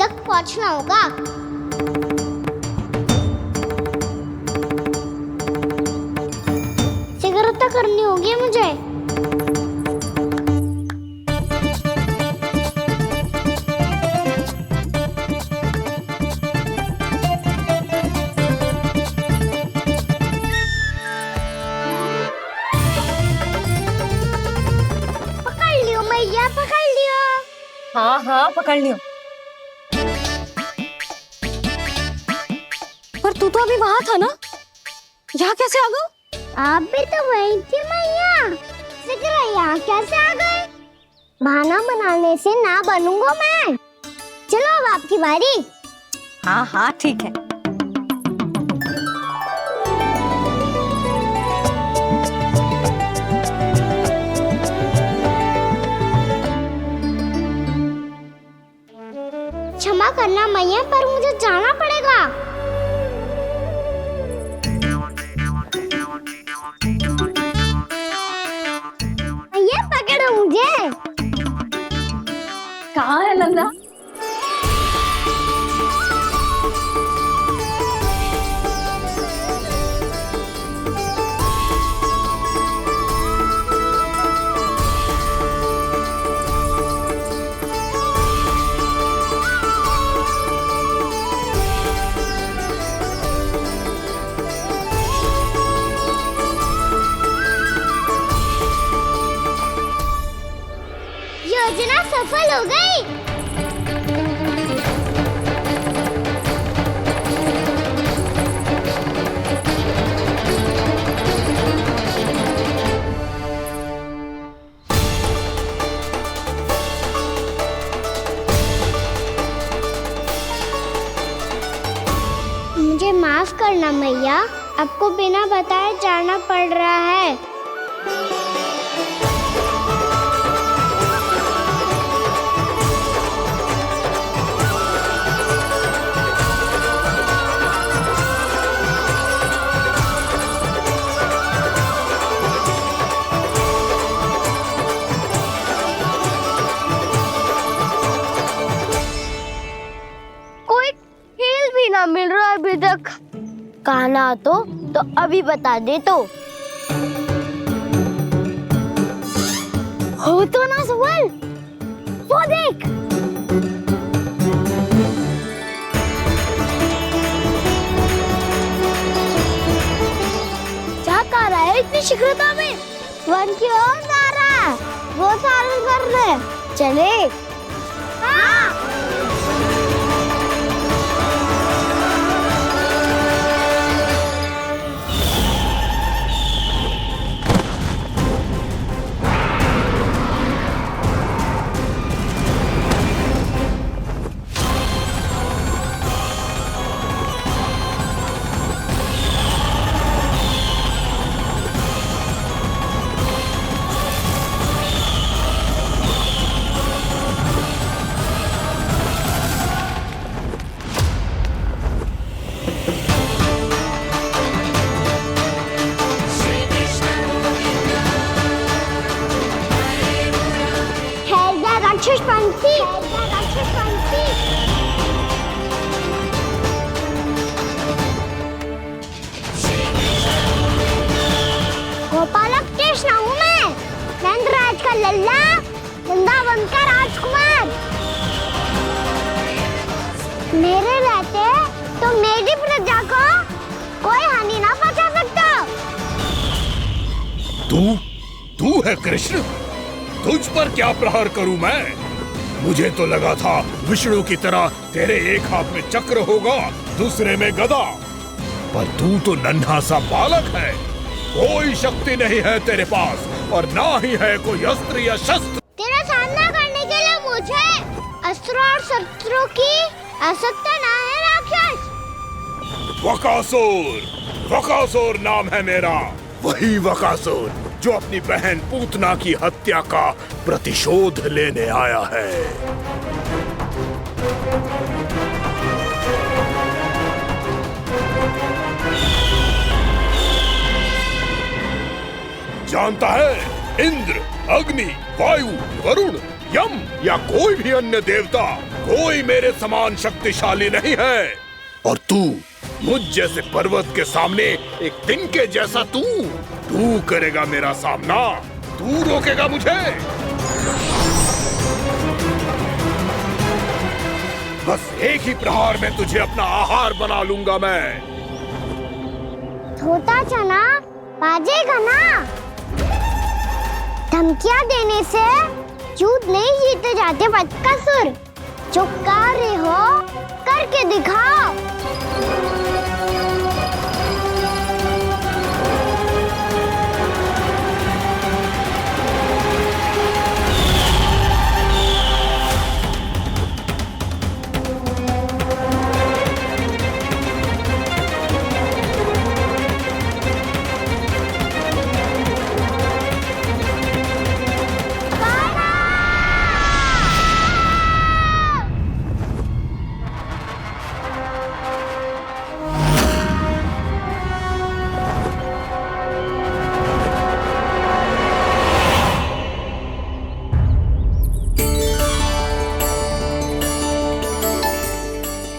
तक पहुंचना होगा। सिगरेट करनी होगी मुझे। पकड़ लियो। हाँ हाँ पकड़ लियो। पर तू तो अभी वहाँ था ना, यहाँ कैसे आ गई? आप भी तो वही थी मैया। सिगरा यहाँ कैसे आ गए? बहाना बनाने से ना बनूंगा मैं। चलो अब आपकी बारी। हाँ हाँ ठीक है। क्षमा करना मैया, पर मुझे जाना पड़ेगा। मैया पकड़ो मुझे। कहाँ है नंदा? योजना सफल हो गई। मुझे माफ करना मैया, आपको बिना बताए जाना पड़ रहा है। मिल रहा है अभी तक। कहना तो अभी बता दे तो। हो तो ना सवाल, वो देख। क्या कर रहा है इतनी शीघ्रता में? वन की ओर जा रहा है, वो सारे कर रहे। चले। हाँ। गोपालक कृष्ण हूँ मैं, नंदराज का लल्ला, वृंदावन का राजकुमार। मेरे रहते तो मेरी प्रजा को कोई हानि ना पहुंचा सकता। तू है कृष्ण? तुझ पर क्या प्रहार करूं मैं? मुझे तो लगा था विष्णु की तरह तेरे एक हाथ में चक्र होगा, दूसरे में गदा, पर तू तो नन्हा सा बालक है। कोई शक्ति नहीं है तेरे पास और ना ही है कोई अस्त्र या शस्त्र। तेरा सामना करने के लिए मुझे अस्त्र और शस्त्रों की आवश्यकता ना है राक्षस। वकासुर नाम है मेरा, वही वकासुर जो अपनी बहन पूतना की हत्या का प्रतिशोध लेने आया है। जानता है, इंद्र, अग्नि, वायु, वरुण, यम या कोई भी अन्य देवता कोई मेरे समान शक्तिशाली नहीं है। और तू मुझ जैसे पर्वत के सामने एक तिनके जैसा तू करेगा मेरा सामना? तू रोकेगा मुझे? बस एक ही प्रहार में तुझे अपना आहार बना लूंगा मैं। छोटा चना बाजेगा ना। धमकियां देने से युद्ध नहीं जीते जाते बदकसूर। जो कार्य हो करके दिखाओ।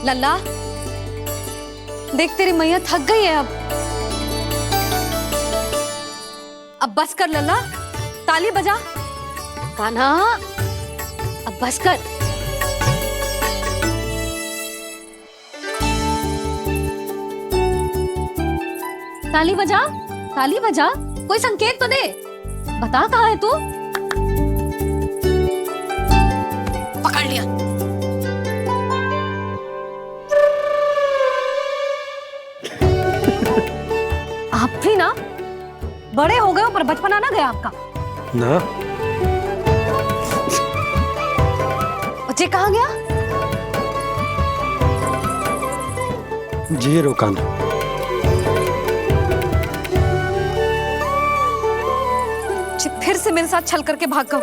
लल्ला, देख तेरी मैया थक गई है अब बस कर लल्ला, ताली बजा। कान्हा, अब बस कर। ताली बजा, ताली बजा, कोई संकेत तो दे। बता कहाँ है तू? पकड़ लिया। आप भी ना बड़े हो गए हो पर बचपना ना गया आपका ना। बच्चे कहाँ गया? जी रोकान। फिर से मेरे साथ छल करके भाग गए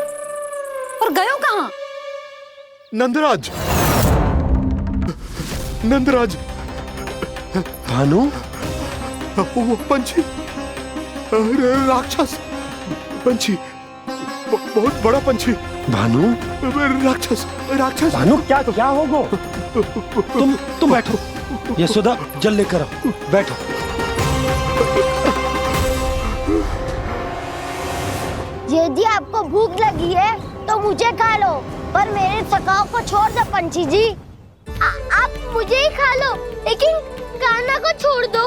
और गए हो कहाँ? नंदराज, नंदराज। भानु, वो पंछी, राक्षस पंछी, बहुत बड़ा पंछी। भानु, राक्षस, राक्षस। भानु, क्या होगा? तुम बैठो। यशोदा, जल लेकर आओ। बैठो। यदि आपको भूख लगी है तो मुझे खा लो, पर मेरे सखाओं को छोड़ दो पंछी जी। आप मुझे ही खा लो, लेकिन कान्हा को छोड़ दो।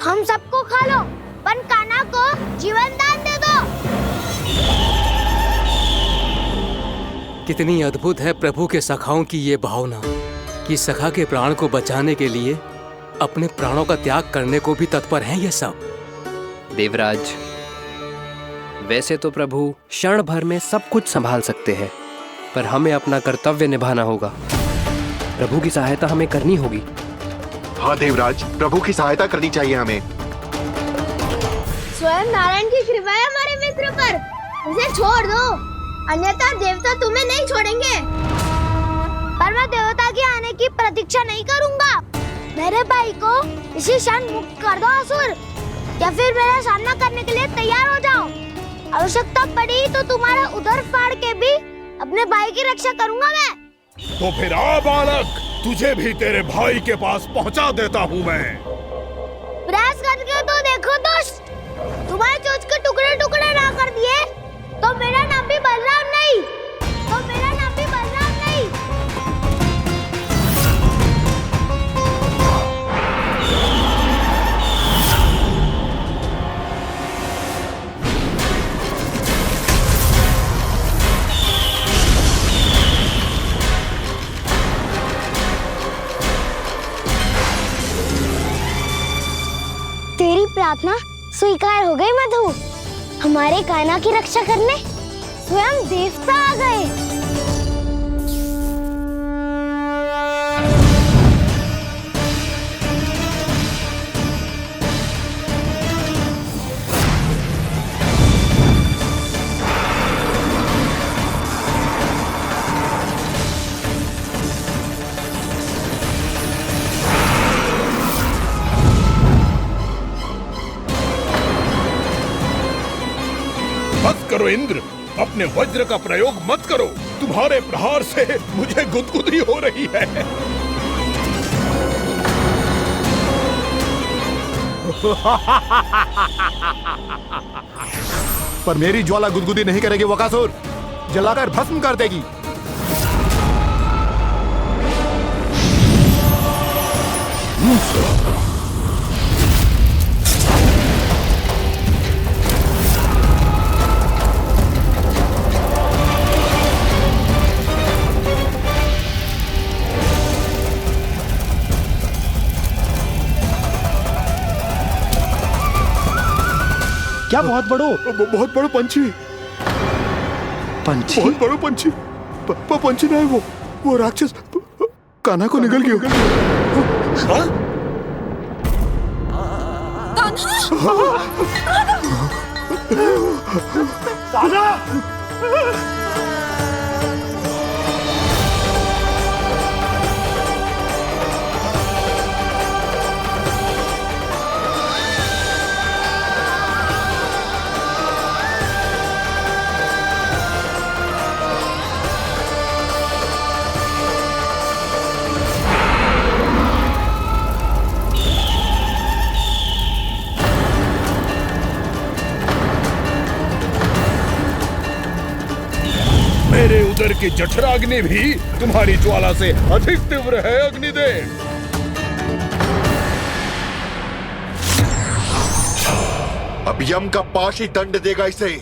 हम सबको खा लो, पर कान्हा को जीवन दान दे दो। कितनी अद्भुत है प्रभु के सखाओं की ये भावना कि सखा के प्राण को बचाने के लिए अपने प्राणों का त्याग करने को भी तत्पर हैं ये सब। देवराज, वैसे तो प्रभु क्षण भर में सब कुछ संभाल सकते हैं, पर हमें अपना कर्तव्य निभाना होगा। प्रभु की सहायता हमें करनी होगी। हाँ देवराज, प्रभु की सहायता करनी चाहिए हमें। स्वयं नारायण की कृपा है हमारे मित्र पर, उसे छोड़ दो, अन्यथा देवता तुम्हें नहीं छोड़ेंगे। पर मैं देवता के आने की प्रतीक्षा नहीं करूंगा। मेरे भाई को इसी क्षण मुक्त कर दो असुर, या फिर मेरा सामना करने के लिए तैयार हो जाओ। आवश्यकता पड़ी तो तुम्हारा उधर फाड़ के भी अपने भाई की रक्षा करूंगा मैं। तो फिर आ बालक, तुझे भी तेरे भाई के पास पहुंचा देता हूँ मैं। प्रयास करके तो देखो दोस्त, तुम्हारे चोंच के टुकड़े टुकड़े ना कर दिए तो मेरा नाम भी बलराम नहीं, तो मेरा नाम भी बलराम नहीं। तेरी प्रार्थना स्वीकार हो गई मधु। हमारे कान्हा की रक्षा करने स्वयं देवता आ गए। करो इंद्र, अपने वज्र का प्रयोग मत करो। तुम्हारे प्रहार से मुझे गुदगुदी हो रही है। पर मेरी ज्वाला गुदगुदी नहीं करेगी बकासुर, जलाकर भस्म कर देगी। क्या बहुत बड़ो? बहुत बड़ो पंछी, पंछी? बहुत बड़ो पंछी। पंछी नहीं, वो राक्षस कान्हा को निगल गया। मेरे उदर की जठराग्नि भी तुम्हारी ज्वाला से अधिक तीव्र है अग्निदेव। अब यम का पाश ही दंड देगा इसे।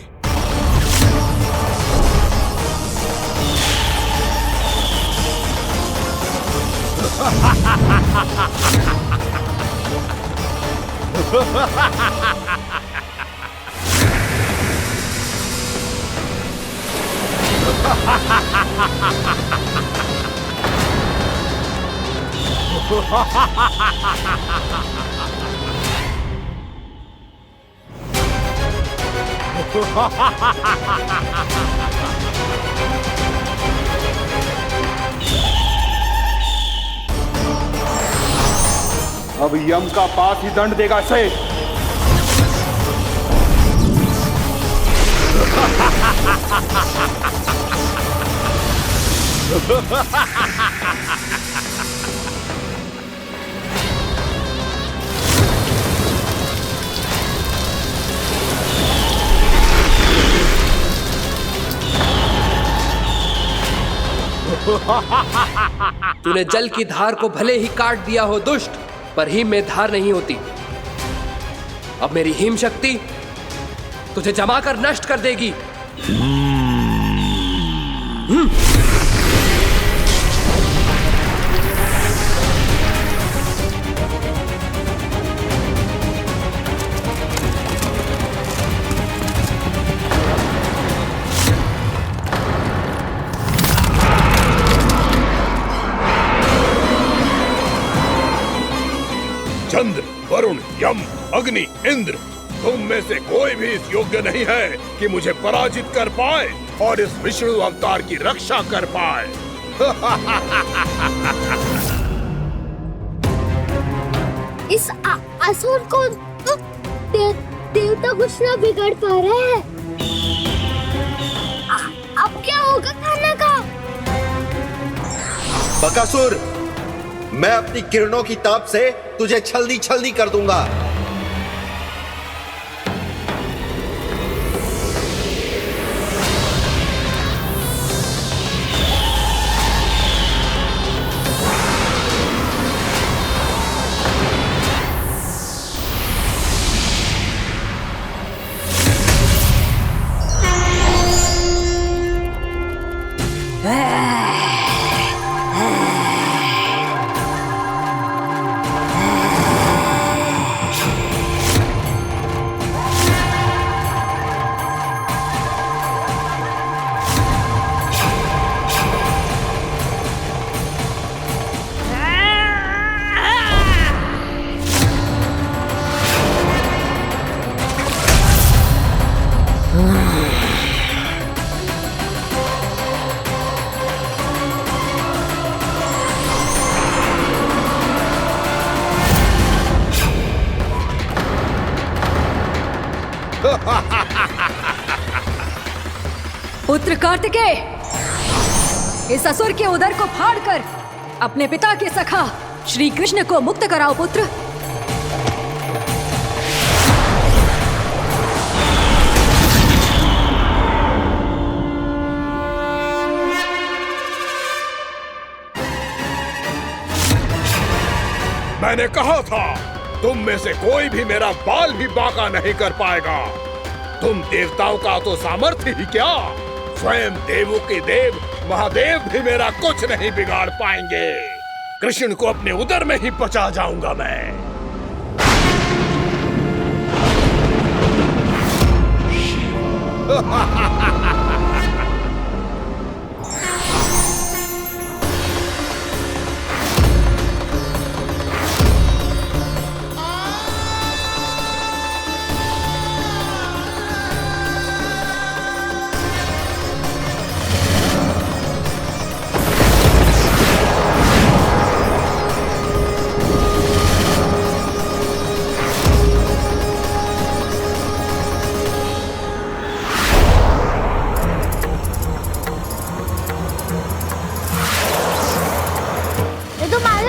अब यम का पास ही दंड देगा इसे। तूने जल की धार को भले ही काट दिया हो दुष्ट, पर हिम में धार नहीं होती। अब मेरी हिम शक्ति तुझे जमाकर नष्ट कर देगी। चंद्र, वरुण, यम, अग्नि, इंद्र, तुम में से कोई भी इस योग्य नहीं है कि मुझे पराजित कर पाए और इस विष्णु अवतार की रक्षा कर पाए। इस असुर को देवता कुछ ना बिगाड़ पा रहे हैं। अब क्या होगा खाना का? बकासुर, मैं अपनी किरणों की ताप से तुझे छलनी छलनी कर दूंगा। पुत्र कार्तिकेय, इस असुर के उदर को फाड़कर अपने पिता के सखा श्री कृष्ण को मुक्त कराओ पुत्र। मैंने कहा था तुम में से कोई भी मेरा बाल भी बांका नहीं कर पाएगा। तुम देवताओं का तो सामर्थ्य ही क्या, स्वयं देवों के देव महादेव भी मेरा कुछ नहीं बिगाड़ पाएंगे। कृष्ण को अपने उदर में ही पचा जाऊंगा मैं।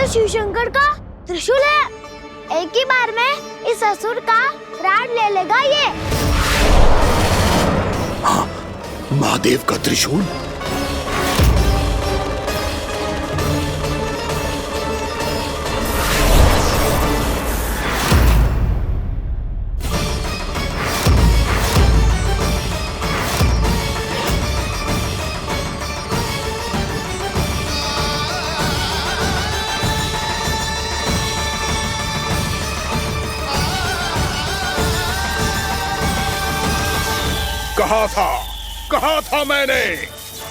शिव शंकर का त्रिशूल है। एक ही बार में इस असुर का प्राण ले लेगा ये। हाँ, महादेव का त्रिशूल। कहा था मैंने,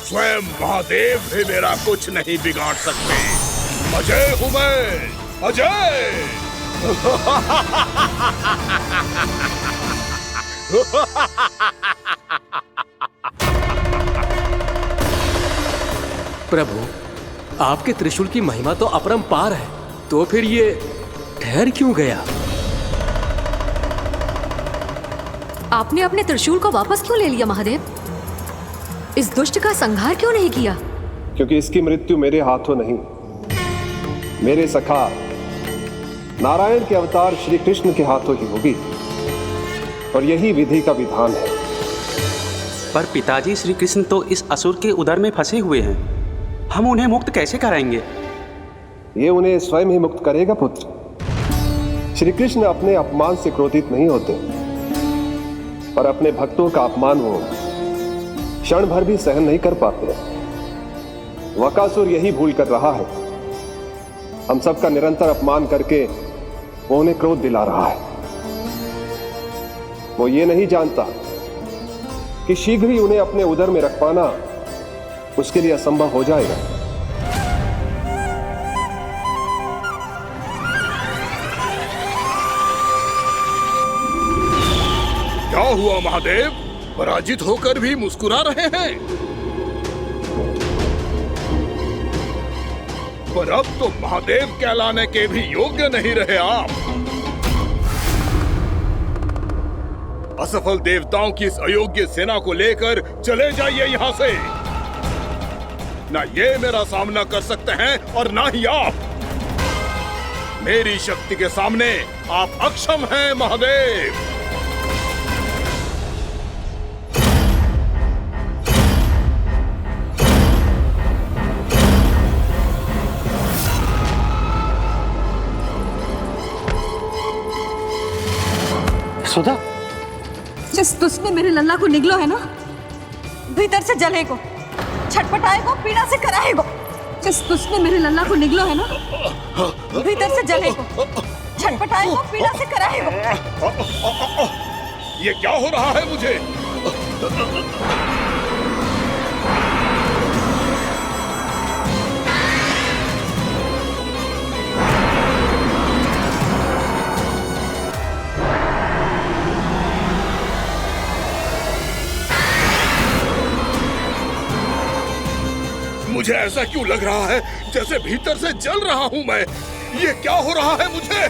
स्वयं महादेव भी मेरा कुछ नहीं बिगाड़ सकते। अजय हूं मैं, अजय। प्रभु, आपके त्रिशूल की महिमा तो अपरंपार है, तो फिर ये ठहर क्यों गया? आपने अपने त्रिशूल को वापस क्यों ले लिया महादेव? इस दुष्ट का संहार क्यों नहीं किया? क्योंकि इसकी मृत्यु मेरे हाथों नहीं, मेरे सखा नारायण के अवतार श्री कृष्ण के हाथों ही होगी, और यही विधि का विधान है। पर पिताजी, श्री कृष्ण तो इस असुर के उदर में फंसे हुए हैं, हम उन्हें मुक्त कैसे कराएंगे? ये उन्हें स्वयं ही मुक्त करेगा पुत्र। श्री कृष्ण अपने अपमान से क्रोधित नहीं होते, पर अपने भक्तों का अपमान वो क्षण भर भी सहन नहीं कर पाते। वकासुर यही भूल कर रहा है, हम सबका निरंतर अपमान करके वो उन्हें क्रोध दिला रहा है। वो ये नहीं जानता कि शीघ्र ही उन्हें अपने उदर में रख पाना उसके लिए असंभव हो जाएगा। क्या हुआ महादेव, पराजित होकर भी मुस्कुरा रहे हैं? पर अब तो महादेव कहलाने के भी योग्य नहीं रहे आप। असफल देवताओं की इस अयोग्य सेना को लेकर चले जाइए यहाँ से। ना ये मेरा सामना कर सकते हैं और ना ही आप। मेरी शक्ति के सामने आप अक्षम हैं महादेव। सुधा, जिस दुष्ट ने मेरे लल्ला को निगलो है ना, भीतर से जलेगो, छटपटाएगो, पीड़ा से कराएगो। जिस दुष्ट ने मेरे लल्ला को निगलो है ना, भीतर से जलेगो, छटपटाएगो, पीड़ा से कराएगो। ये क्या हो रहा है मुझे? मुझे ऐसा क्यों लग रहा है जैसे भीतर से जल रहा हूं मैं। ये क्या हो रहा है मुझे?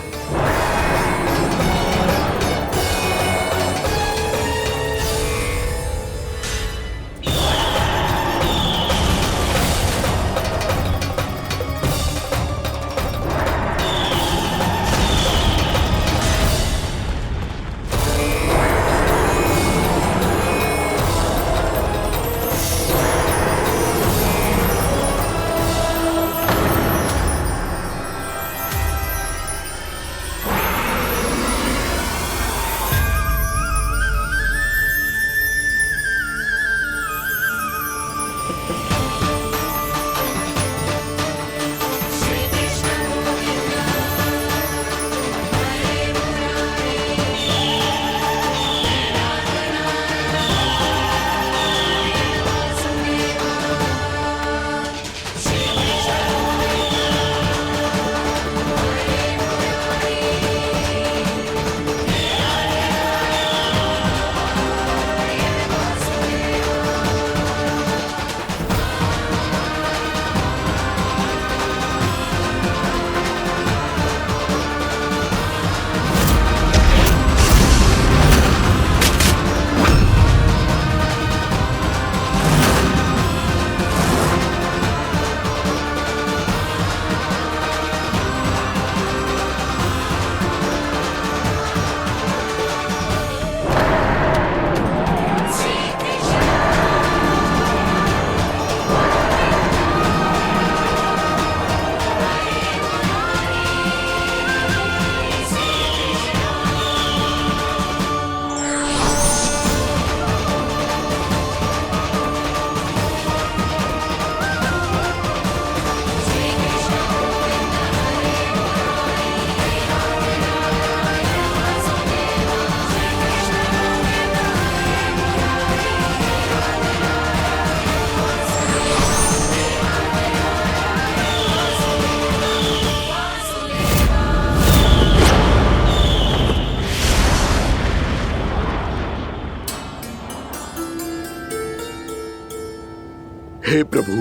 हे प्रभु,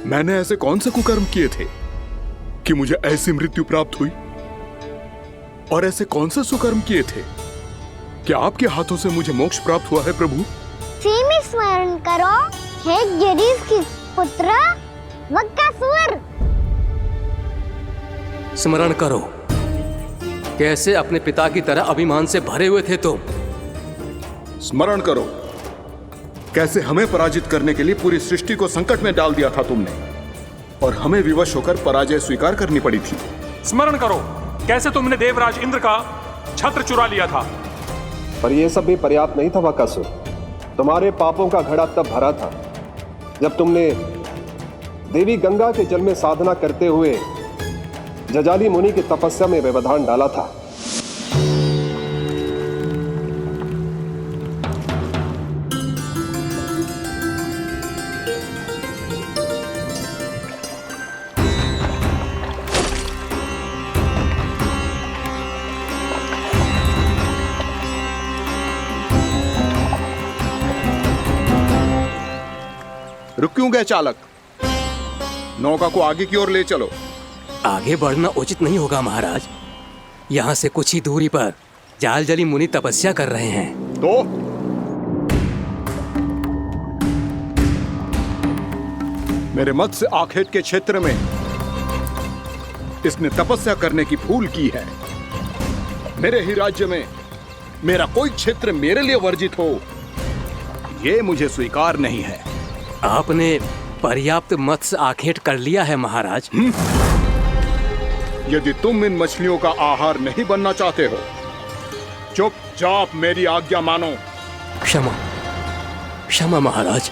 मैंने ऐसे कौन से कुकर्म किए थे कि मुझे ऐसी मृत्यु प्राप्त हुई? और ऐसे कौन से सुकर्म किए थे कि आपके हाथों से मुझे मोक्ष प्राप्त हुआ है प्रभु? में स्मरण करो, हे जरीस की पुत्र वक्कासुर। स्मरण करो, कैसे अपने पिता की तरह अभिमान से भरे हुए थे तुम। स्मरण करो, कैसे हमें पराजित करने के लिए पूरी सृष्टि को संकट में डाल दिया था तुमने, और हमें विवश होकर पराजय स्वीकार करनी पड़ी थी। स्मरण करो, कैसे तुमने देवराज इंद्र का छत्र चुरा लिया था। पर यह सब भी पर्याप्त नहीं था वक्कासुर। तुम्हारे पापों का घड़ा तब भरा था जब तुमने देवी गंगा के जल में साधना करते हुए जजाली मुनि की तपस्या में व्यवधान डाला था। रुक क्यों गए चालक? नौका को आगे की ओर ले चलो। आगे बढ़ना उचित नहीं होगा महाराज। यहाँ से कुछ ही दूरी पर जालजली मुनि तपस्या कर रहे हैं। तो मेरे मत्स्य आखेट के क्षेत्र में इसने तपस्या करने की भूल की है। मेरे ही राज्य में मेरा कोई क्षेत्र मेरे लिए वर्जित हो, यह मुझे स्वीकार नहीं है। आपने पर्याप्त मत्स्य आखेट कर लिया है महाराज। यदि तुम इन मछलियों का आहार नहीं बनना चाहते हो, चुपचाप मेरी आज्ञा मानो। क्षमा, क्षमा महाराज।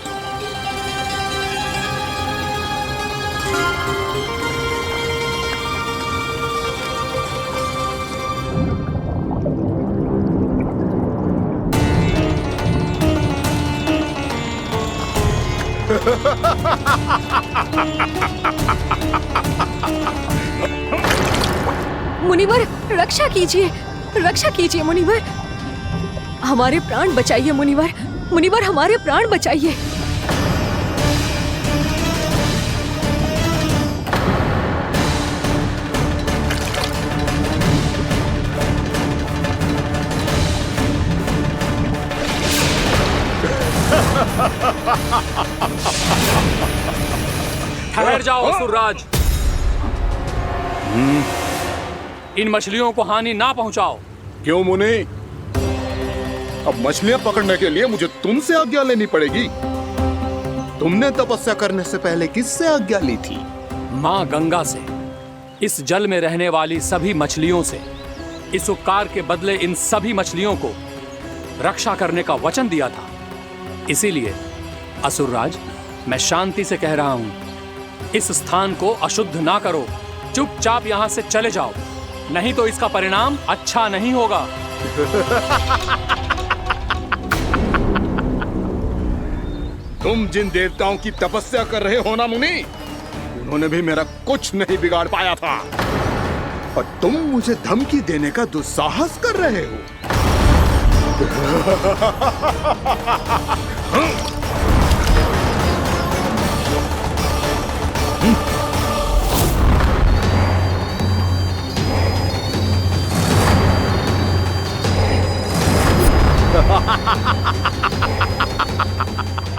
मुनिवर, रक्षा कीजिए, रक्षा कीजिए मुनिवर। हमारे प्राण बचाइए मुनिवर, मुनिवर हमारे प्राण बचाइए। ठहर जाओ असुरराज, इन मछलियों को हानि ना पहुंचाओ। क्यों मुनि? अब मछलियां पकड़ने के लिए मुझे तुमसे आज्ञा लेनी पड़ेगी। तुमने तपस्या करने से पहले किससे आज्ञा ली थी? मां गंगा से, इस जल में रहने वाली सभी मछलियों से। इस उपकार के बदले इन सभी मछलियों को रक्षा करने का वचन दिया था। इसीलिए असुरराज, मैं शांति से कह रहा हूं, इस स्थान को अशुद्ध ना करो। चुपचाप यहां से चले जाओ, नहीं तो इसका परिणाम अच्छा नहीं होगा। तुम जिन देवताओं की तपस्या कर रहे हो ना मुनि, उन्होंने भी मेरा कुछ नहीं बिगाड़ पाया था, और तुम मुझे धमकी देने का दुस्साहस कर रहे हो।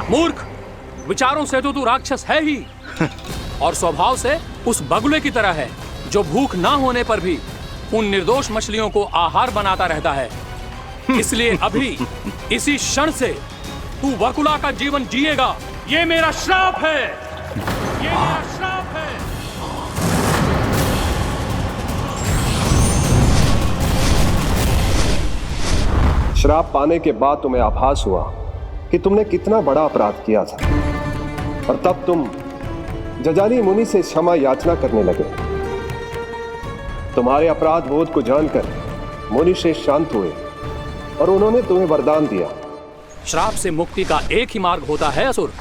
मूर्ख, विचारों से तो तू राक्षस है ही, और स्वभाव से उस बगुले की तरह है जो भूख ना होने पर भी उन निर्दोष मछलियों को आहार बनाता रहता है। इसलिए अभी इसी क्षण से तू वकुला का जीवन जिएगा। ये मेरा श्राप है, ये मेरा श्राप है। श्राप पाने के बाद तुम्हें आभास हुआ कि तुमने कितना बड़ा अपराध किया था, और तब तुम जजाली मुनि से क्षमा याचना करने लगे। तुम्हारे अपराध बोध को जानकर मुनि श्रेष्ठ शांत हुए और उन्होंने तुम्हें वरदान दिया। श्राप से मुक्ति का एक ही मार्ग होता है असुर,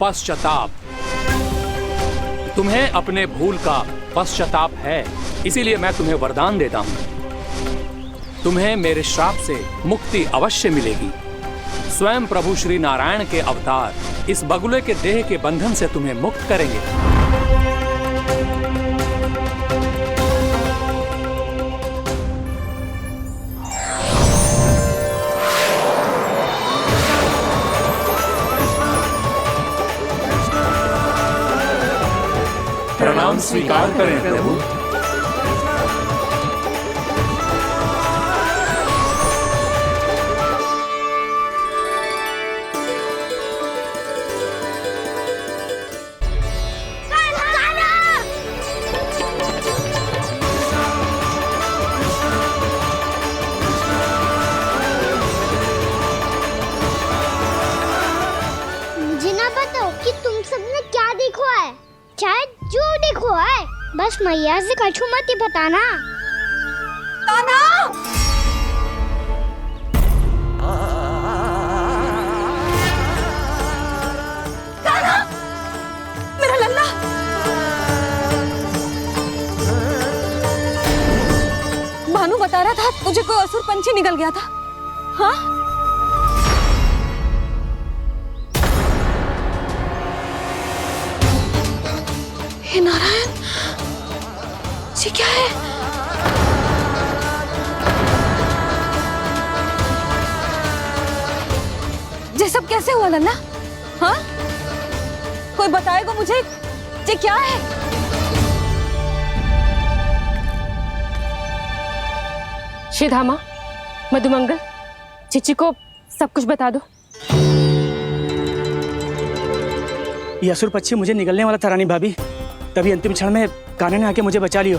पश्चाताप। तुम्हें अपने भूल का पश्चाताप है, इसीलिए मैं तुम्हें वरदान देता हूं। तुम्हें मेरे श्राप से मुक्ति अवश्य मिलेगी। स्वयं प्रभु श्री नारायण के अवतार इस बगुले के देह के बंधन से तुम्हें मुक्त करेंगे। प्रणाम स्वीकार करें प्रभु। मुझे ना बताओ कि तुम सबने क्या देखा है, चाहे जो देखो है, बस मैया से कछु मत ही बताना। कान्हा! कान्हा! मेरा लल्ला! भानु बता रहा था तुझे कोई असुर पंछी निकल गया था। हाँ? हे नारायण, ये क्या है? ये सब कैसे हुआ लल्ला? हाँ? कोई बताएगा मुझे ये क्या है? श्रीधामा, मधुमंगल, चिची को सब कुछ बता दो। ये असुर पक्षी मुझे निगलने वाला था रानी भाभी, तभी अंतिम क्षण में कान्हा ने आके मुझे बचा लियो।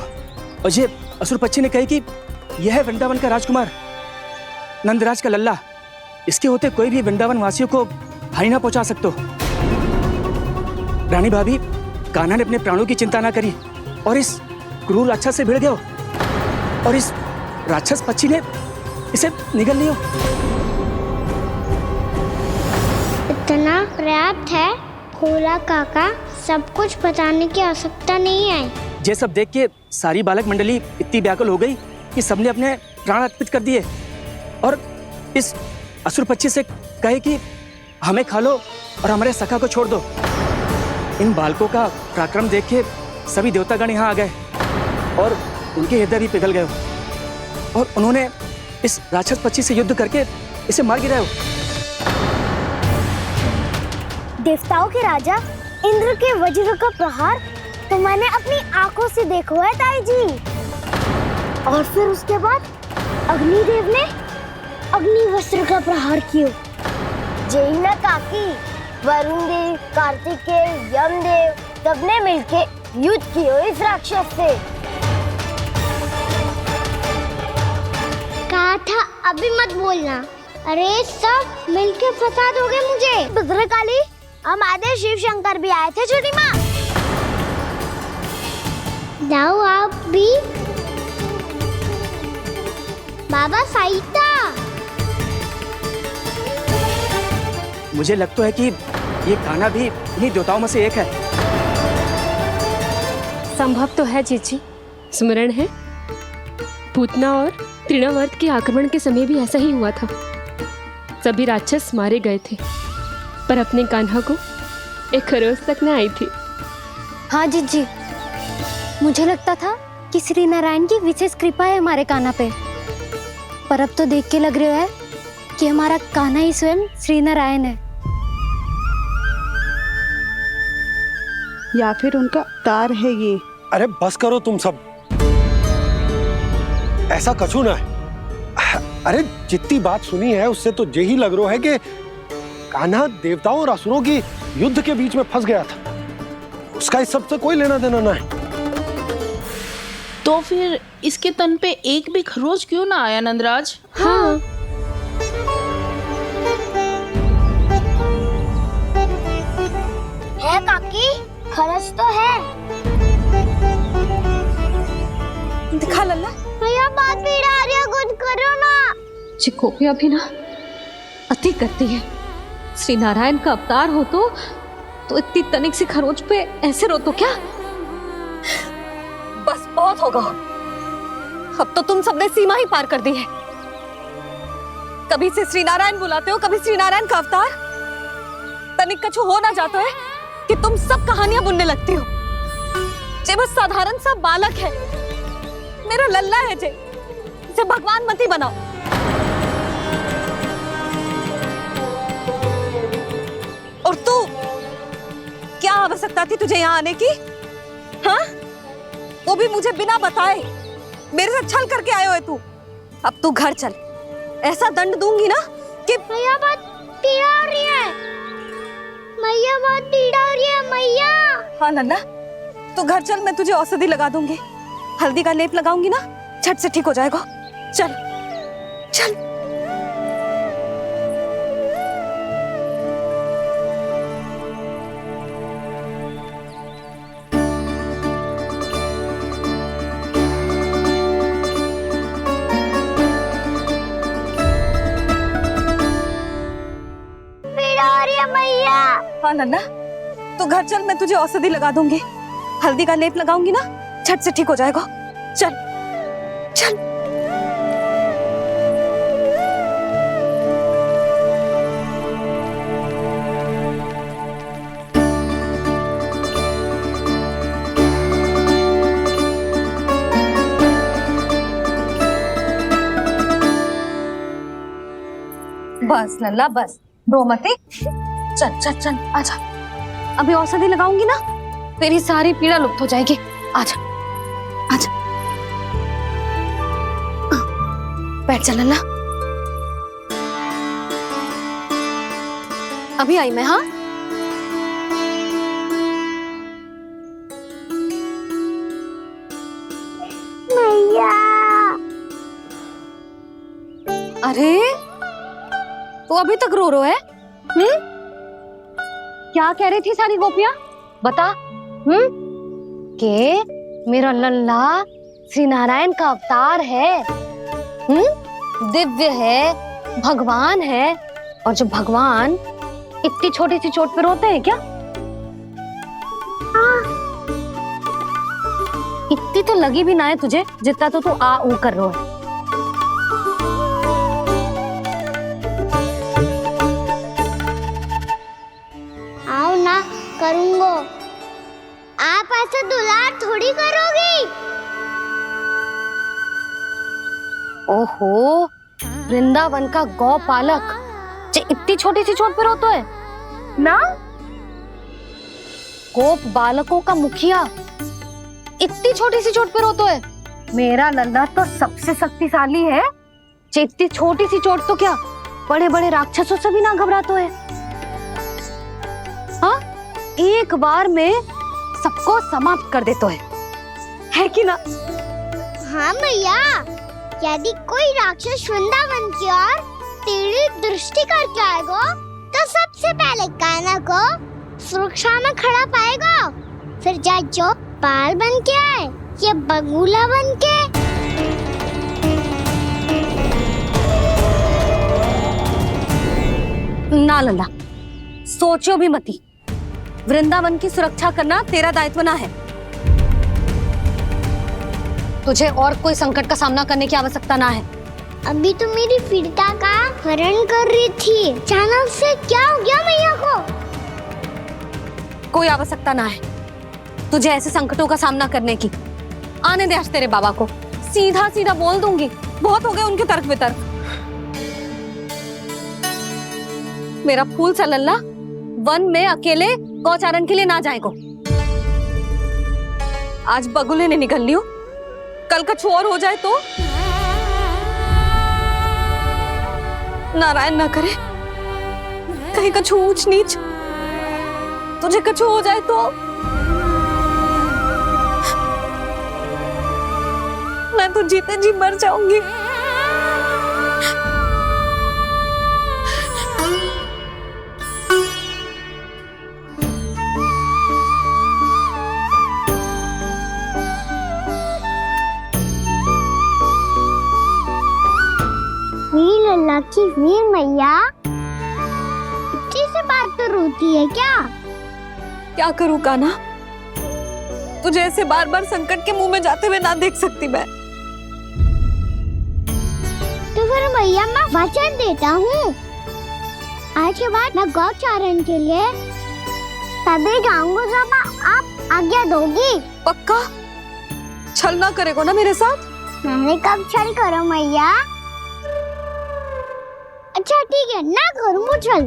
और ये असुर पक्षी ने कही कि यह है वृंदावन का राजकुमार नंदराज का लल्ला, इसके होते कोई भी वृंदावन वासियों को हानि ना पहुंचा सकते। रानी भाभी, कान्हा ने अपने प्राणों की चिंता ना करी और इस क्रूर राक्षस से भिड़ गयो, और इस राक्षस पक्षी ने इसे निगल लियो। इतना पर्याप्त है भोला काका, सब कुछ बताने की आवश्यकता नहीं है। ये सब देख के सारी बालक मंडली इतनी व्याकुल हो गई कि सबने अपने प्राण अर्पित कर दिए, और इस असुर पक्षी से कहे कि हमें खा लो और हमारे सखा को छोड़ दो। इन बालकों का पराक्रम देख के सभी देवतागण यहाँ आ गए और उनके हृदय भी पिघल गए, और उन्होंने इस राक्षस पक्षी से युद्ध करके इसे मार गिराया। देवताओं के राजा इंद्र के वज्र का प्रहार तो मैंने अपनी आंखों से देखा है ताई जी, और फिर उसके बाद अग्निदेव ने अग्निवस्त्र का प्रहार किया। जय ना काकी, वरुण देव, कार्तिकेय, यमदेव सबने मिलके युद्ध किया इस राक्षस से। कहा था अभी मत बोलना, अरे सब मिलके फंसा दोगे मुझे। भद्रकाली, हमारे शिव शंकर भी आए थे छोटी माँ। जाओ आप भी। बाबा साईता। मुझे लगता है कि ये कान्हा भी इन्हीं देवताओं में से एक है। संभव तो है जीजी। स्मरण है पूतना और तृणावर्त के आक्रमण के समय भी ऐसा ही हुआ था। सभी राक्षस मारे गए थे, पर अपने कान्हा को एक खरोच तक न आई थी। हाँ जीजी, मुझे लगता था कि श्री नारायण की विशेष कृपा है हमारे कान्हा पे, पर अब तो देख के लग रहा है कि हमारा कान्हा ही स्वयं श्री नारायण है। या फिर उनका अवतार है ये। अरे बस करो तुम सब, ऐसा कछु ना है। अरे जितनी बात सुनी है उससे तो यही लग रहा है कि कान्हा देवताओं और असुरों की युद्ध के बीच में फंस गया था। उसका इस सब से कोई लेना देना ना है। तो फिर इसके तन पे एक भी खरोच क्यों ना आया नंदराज? हाँ। है काकी, खरच तो है। दिखा लल्ला। भैया बात पीड़ा आ रही है, कुछ करो ना। चिकोपिया भी ना अति करती है। श्री नारायण का अवतार हो तो इतनी तनिक सी खरोच पे ऐसे रो तो क्या? बस बहुत होगा। अब तो तुम सबने सीमा ही पार कर दी है। कभी से श्री नारायण बुलाते हो, कभी श्री नारायण का अवतार। तनिक कछु हो ना जाता है कि तुम सब कहानियां बुनने लगती हो। जे बस साधारण सा बालक है, मेरा लल्ला है जे भगवान मती बनाओ। और तू क्या आवश्यकता थी तुझे यहाँ आने की? हाँ, वो भी मुझे बिना बताए। मेरे से छल करके आए हो तू। अब तू घर चल, ऐसा दंड दूंगी ना कि मैया बहुत पीड़ा हो रही है। मैया बहुत पीड़ा हो रही है मैया। हाँ लल्ला, तू घर चल, मैं तुझे औषधि लगा दूंगी। हल्दी का लेप लगाऊंगी ना, झट से ठीक हो जाएगा। चल चल। पीड़ा हो रही है मैया। हाँ लल्ला, तू घर चल, मैं तुझे औषधि लगा दूंगी। हल्दी का लेप लगाऊंगी ना, झट से ठीक हो जाएगा। चल चल। बस लल्ला बस, रो मत। चल चल चल, आजा। अभी औषधि लगाऊंगी ना, तेरी सारी पीड़ा लुप्त हो जाएगी। आजा आजा, बैठ जा लल्ला। अभी आई मैं। हाँ मैया। अरे तो अभी तक रो रो है? क्या कह रही थी सारी गोपियां? बता। के मेरा लल्ला श्री नारायण का अवतार है। दिव्य है, भगवान है। और जो भगवान इतनी छोटी सी चोट पे रोते हैं क्या? इतनी तो लगी भी ना है तुझे जितना तो तू आ ऊ कर रहा है। आओ ना, करूंगा। आप ऐसा दुलार थोड़ी करोगी। ओहो, वृंदावन का गौपालक जे इतनी छोटी सी चोट पे रोता है ना? गोप बालकों का मुखिया इतनी छोटी सी चोट पे रोता है? मेरा लल्ला तो सबसे शक्तिशाली है। इतनी छोटी सी चोट तो क्या बड़े बड़े राक्षसों से भी ना घबराता है। हाँ, एक बार में सबको समाप्त कर देता है कि ना? हाँ मैया, यदि कोई राक्षस वृंदावन की ओर टेढ़ी दृष्टि करके आएगा तो सबसे पहले कान्हा को सुरक्षा में खड़ा पाएगा। फिर चाहे जो पाल बन के आए या बगुला बन के। ना लल्ला, सोचो भी मती। वृंदावन की सुरक्षा करना तेरा दायित्व ना है। तुझे और कोई संकट का सामना करने की आवश्यकता ना है। अभी तो मेरी पीड़िता का हरण कर रही थी, अचानक से क्या हो गया मैया को? कोई आवश्यकता ना है तुझे ऐसे संकटों का सामना करने की। आने दे आज तेरे बाबा को, सीधा सीधा बोल दूंगी। बहुत हो गए उनके तर्क वितर्क। मेरा फूल सा लल्ला वन में अकेले गौचारण के लिए ना जाए को। आज बगुले ने निकल लियो, कल का छोर हो जाए तो नारायण ना करे, कहीं कछु ऊंच नीच तुझे कछु हो जाए तो मैं तो जीते जी मर जाऊंगी। वीर लल्ला की वीर मैया इतनी से बात तो रोती है क्या? क्या करूं कान्हा, तुझे ऐसे बार बार संकट के मुंह में जाते हुए ना देख सकती मैं। तो फिर मैया मैं वचन देता हूँ, आज के बाद मैं गौचारण के लिए तभी जाऊंगा जब आप आज्ञा दोगी। पक्का? छल ना करेगा ना मेरे साथ? मैंने कब छल करो मैया? अच्छा ठीक है, ना करूँगा छल।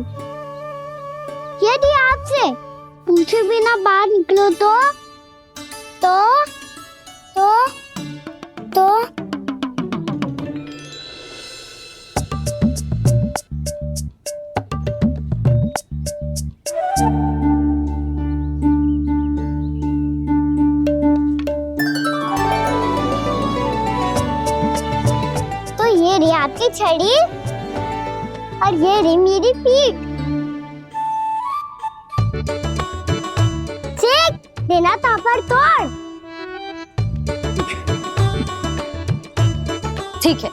यदि आपसे पूछे बिना बाहर निकलो तो ये रही आपकी छड़ी और ये रही मेरी पीठ। ठीक, बिना तापर तोड़। ठीक है,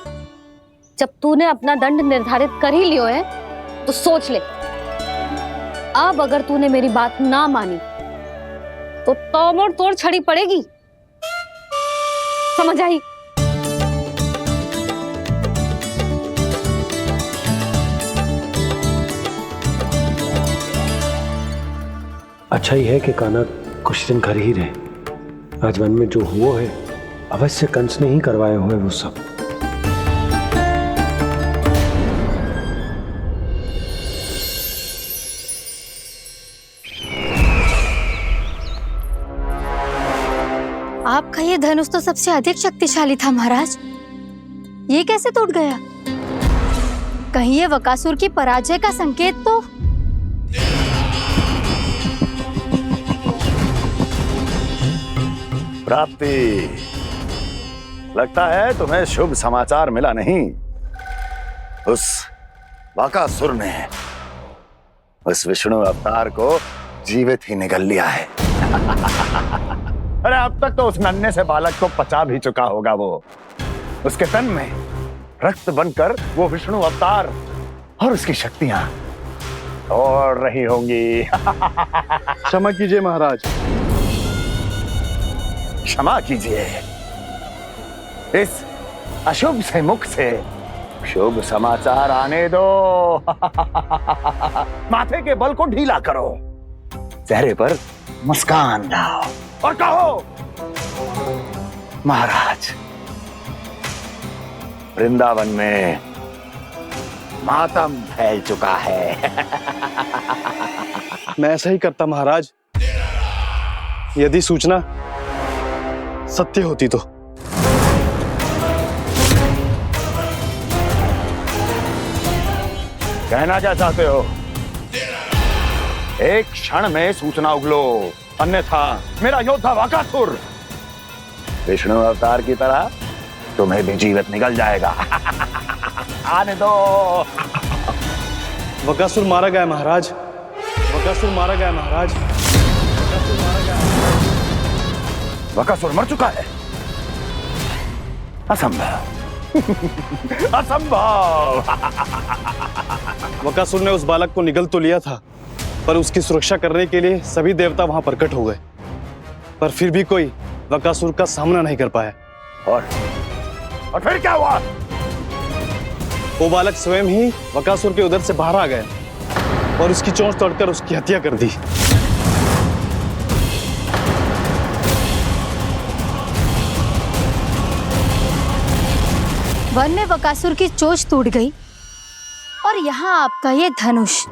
जब तूने अपना दंड निर्धारित कर ही लियो है तो सोच ले, अब अगर तूने मेरी बात ना मानी तो तोड़ तोड़ छड़ी पड़ेगी। समझ आई? अच्छा ही है कि कान्हा कुछ दिन घर ही रहे। आज वन में जो हुआ है अवश्य कंस ने ही करवाया हुआ है वो सब। आपका ये धनुष तो सबसे अधिक शक्तिशाली था महाराज, ये कैसे टूट गया? कहीं ये बकासुर की पराजय का संकेत तो? प्राप्ति, लगता है तुम्हें शुभ समाचार मिला नहीं। उस बकासुर ने उस विष्णु अवतार को जीवित ही निगल लिया है। अरे अब तक तो उस नन्हे से बालक को पचा भी चुका होगा वो। उसके तन में रक्त बनकर वो विष्णु अवतार और उसकी शक्तियां दौड़ रही होंगी। क्षमा कीजिए महाराज। क्षमा कीजिए, इस अशुभ से मुख से शुभ समाचार आने दो। माथे के बल को ढीला करो, चेहरे पर मुस्कान लाओ और कहो, महाराज, वृंदावन में मातम फैल चुका है। मैं ऐसा ही करता महाराज, यदि सूचना सत्य होती तो। कहना क्या चाहते हो? एक क्षण में सूचना उगलो, अन्यथा मेरा योद्धा बकासुर विष्णु अवतार की तरह तुम्हें भी जीवित निकल जाएगा। आने दो। बकासुर मारा गया महाराज, बकासुर मारा गया महाराज। बकासुर मर चुका है? असंभव। असंभव। बकासुर ने उस बालक को निगल तो लिया था, पर उसकी सुरक्षा करने के लिए सभी देवता वहां प्रकट हो गए, पर फिर भी कोई बकासुर का सामना नहीं कर पाया। और फिर क्या हुआ? वो बालक स्वयं ही बकासुर के उदर से बाहर आ गया और उसकी चोंच तोड़कर उसकी हत्या कर दी। वन में बकासुर की चोंच टूट गई और यहाँ आपका ये धनुष।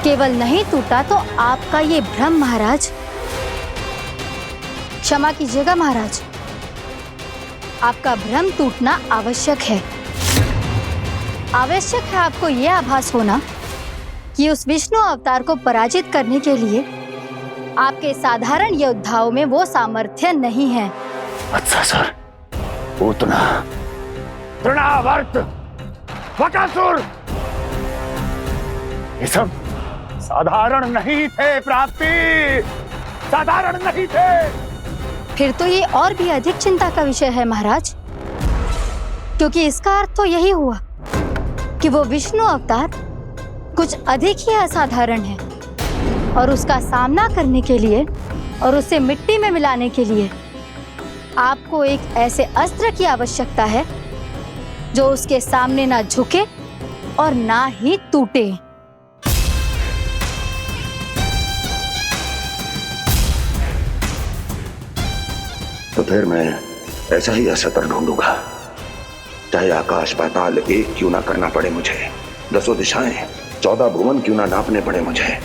केवल नहीं टूटा तो आपका ये भ्रम महाराज। क्षमा कीजिएगा महाराज, आपका भ्रम टूटना आवश्यक है। आवश्यक है आपको यह आभास होना कि उस विष्णु अवतार को पराजित करने के लिए आपके साधारण योद्धाओं में वो सामर्थ्य नहीं है। अच्छा सर, उतना तृणावर्त, बकासुर, ये सब साधारण नहीं थे प्राप्ति, साधारण नहीं थे। फिर तो ये और भी अधिक चिंता का विषय है महाराज, क्योंकि इसका अर्थ तो यही हुआ कि वो विष्णु अवतार कुछ अधिक ही असाधारण है और उसका सामना करने के लिए और उसे मिट्टी में मिलाने के लिए आपको एक ऐसे अस्त्र की आवश्यकता है जो उसके सामने ना झुके और ना ही टूटे। तो फिर मैं ऐसा ही असतर ढूंढूंगा, चाहे आकाश पाताल एक क्यों ना करना पड़े मुझे, 10 दिशाएं 14 भुवन क्यों ना नापने पड़े मुझे,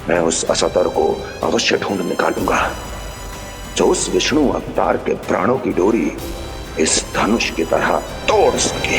मैं उस असतर को अवश्य ढूंढ निकालूंगा जो उस विष्णु अवतार के प्राणों की डोरी इस धनुष की तरह तोड़ सके।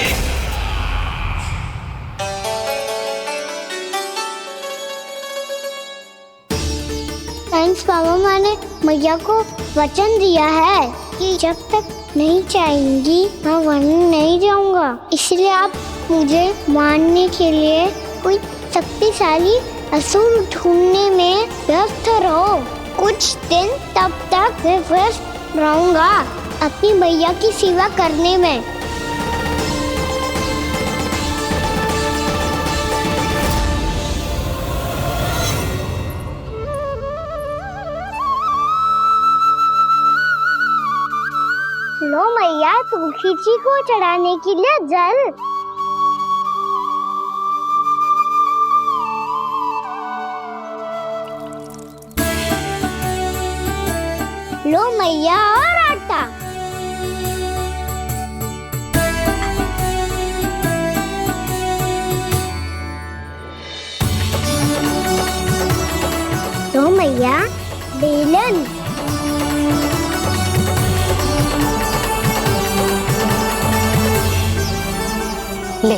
थैंक्स पापा, मैंने मैया को वचन दिया है कि जब तक नहीं चाहेंगी मैं वन नहीं जाऊंगा, इसलिए आप मुझे मारने के लिए कोई शक्तिशाली असुर ढूंढने में व्यस्त रहो। कुछ दिन तब तक मैं व्यस्त रहूंगा अपनी मैया की सेवा करने में। लो मैया, तुलसी जी को चढ़ाने के लिए जल। लो मैया, और आटा। लो मैया, बेलन। ले,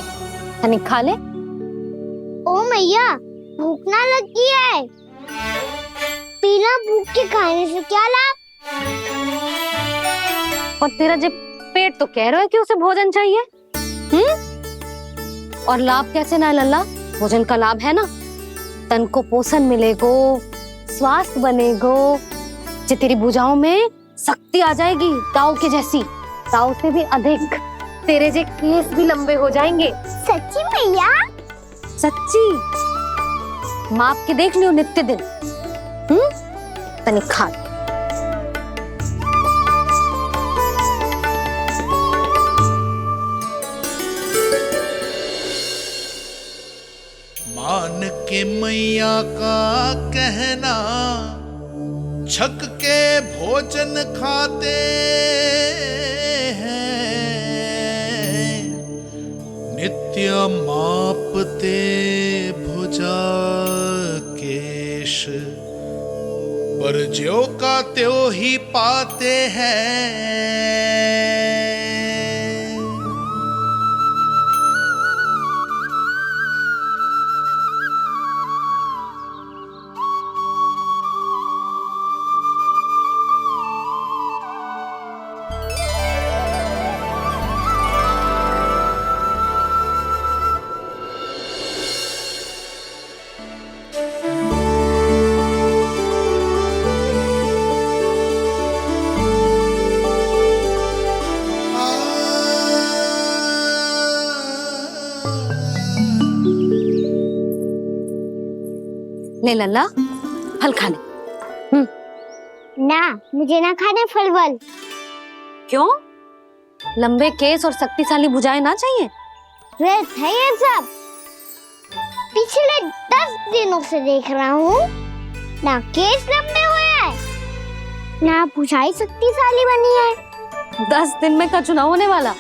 तनी खा ले। ओ मैया, भूख ना लगी है। बिना भूख के खाने से क्या लाभ? और तेरा जब पेट तो कह रहा है कि उसे भोजन चाहिए, और लाभ कैसे ना लल्ला? भोजन का लाभ है ना, तन को पोषण मिलेगो, स्वास्थ्य बनेगो, जे तेरी भुजाओं में शक्ति आ जाएगी ताऊ के जैसी, ताऊ से भी अधिक। तेरे जे केस भी लंबे हो जाएंगे। सच्ची मैया? सच्ची। माप के देख लियो नित्य दिन। तनी खा। मान के मैया का कहना, छक के भोजन खाते हैं, नित्य मापते भुजा केश, पर ज्यो का त्यों ही पाते हैं। ले लल्ला, फल खा ले। ना, मुझे ना खाने फल वल। क्यों? लंबे केस और शक्तिशाली भुजाएं ना चाहिए? व्यर्थ है ये सब। पिछले 10 दिनों से देख रहा हूँ, ना केस लंबे हुए हैं, ना भुजाएं शक्तिशाली बनी है। 10 दिन में कछु ना होने वाला।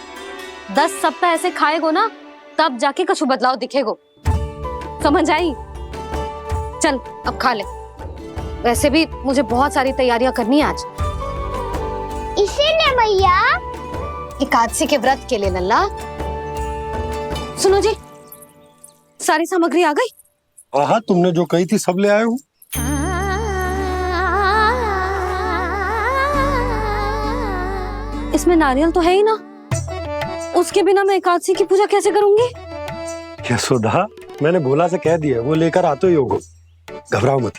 10 सप्ताह ऐसे खाएगो ना, तब जाके कछु बदलाव दिखेगो। समझ आई? चल अब खा ले। वैसे भी मुझे बहुत सारी तैयारियां करनी है आज। इसीलिए भैया एकादशी के व्रत के लिए लल्ला। सुनो जी, सारी सामग्री आ गई? हाँ, तुमने जो कही थी सब ले आए हूँ। इसमें नारियल तो है ही ना, उसके बिना मैं एकादशी की पूजा कैसे करूंगी? यशोदा, मैंने भोला से कह दिया, वो लेकर आते ही होगा, घबराओ मत।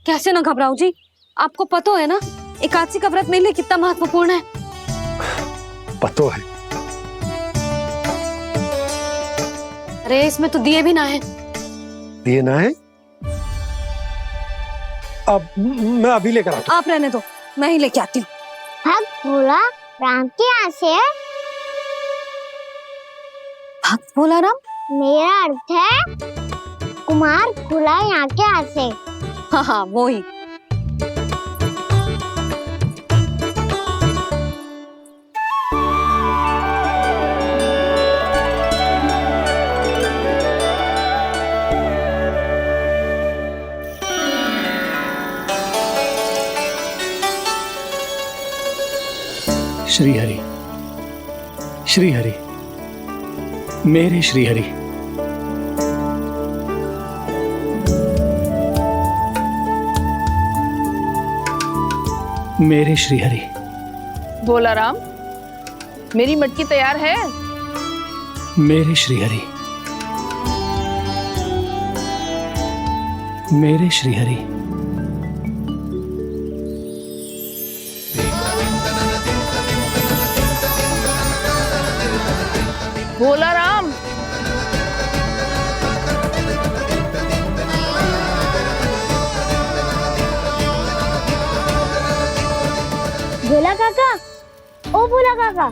कैसे ना घबराओ जी, आपको पता है ना एकादशी का व्रत मेरे लिए कितना महत्वपूर्ण है। पतो है। अरे इसमें तो दिए भी ना है। दिए ना है? अब मैं अभी लेकर आता हूँ। आप रहने दो, मैं ही लेके आती हूँ। भक्त भोला राम के यहाँ से है? भक्त भोला राम? मेरा अर्थ है कुमार भोला यहाँ के यहाँ से। हाँ हाँ, वो ही। श्री हरि, श्री हरि, मेरे श्री हरि। मेरे श्री हरि। भोला राम, मेरी मटकी तैयार है? मेरे श्री हरि, मेरे श्री हरि। भोला राम, भोला काका, ओ भोला काका।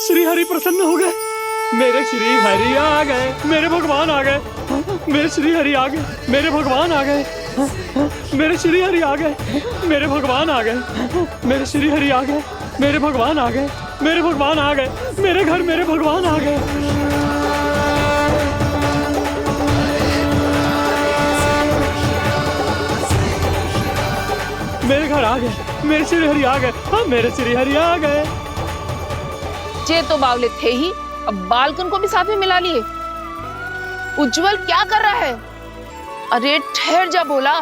श्री हरि प्रसन्न हो गए। मेरे श्री हरि आ गए, मेरे भगवान आ गए। मेरे श्री हरि आ गए, मेरे भगवान आ गए। मेरे श्री हरि आ गए, मेरे भगवान आ गए। मेरे श्री हरि आ गए, मेरे भगवान आ गए। मेरे भगवान आ गए, मेरे घर मेरे भगवान आ गए। मेरे घर आ गए, मेरे श्री हरि आ गए। हाँ, मेरे श्री हरि आ गए। जे तो बावले थे ही, अब बालकन को भी साथ में मिला लिए। उज्जवल क्या कर रहा है? अरे ठहर जा भोला।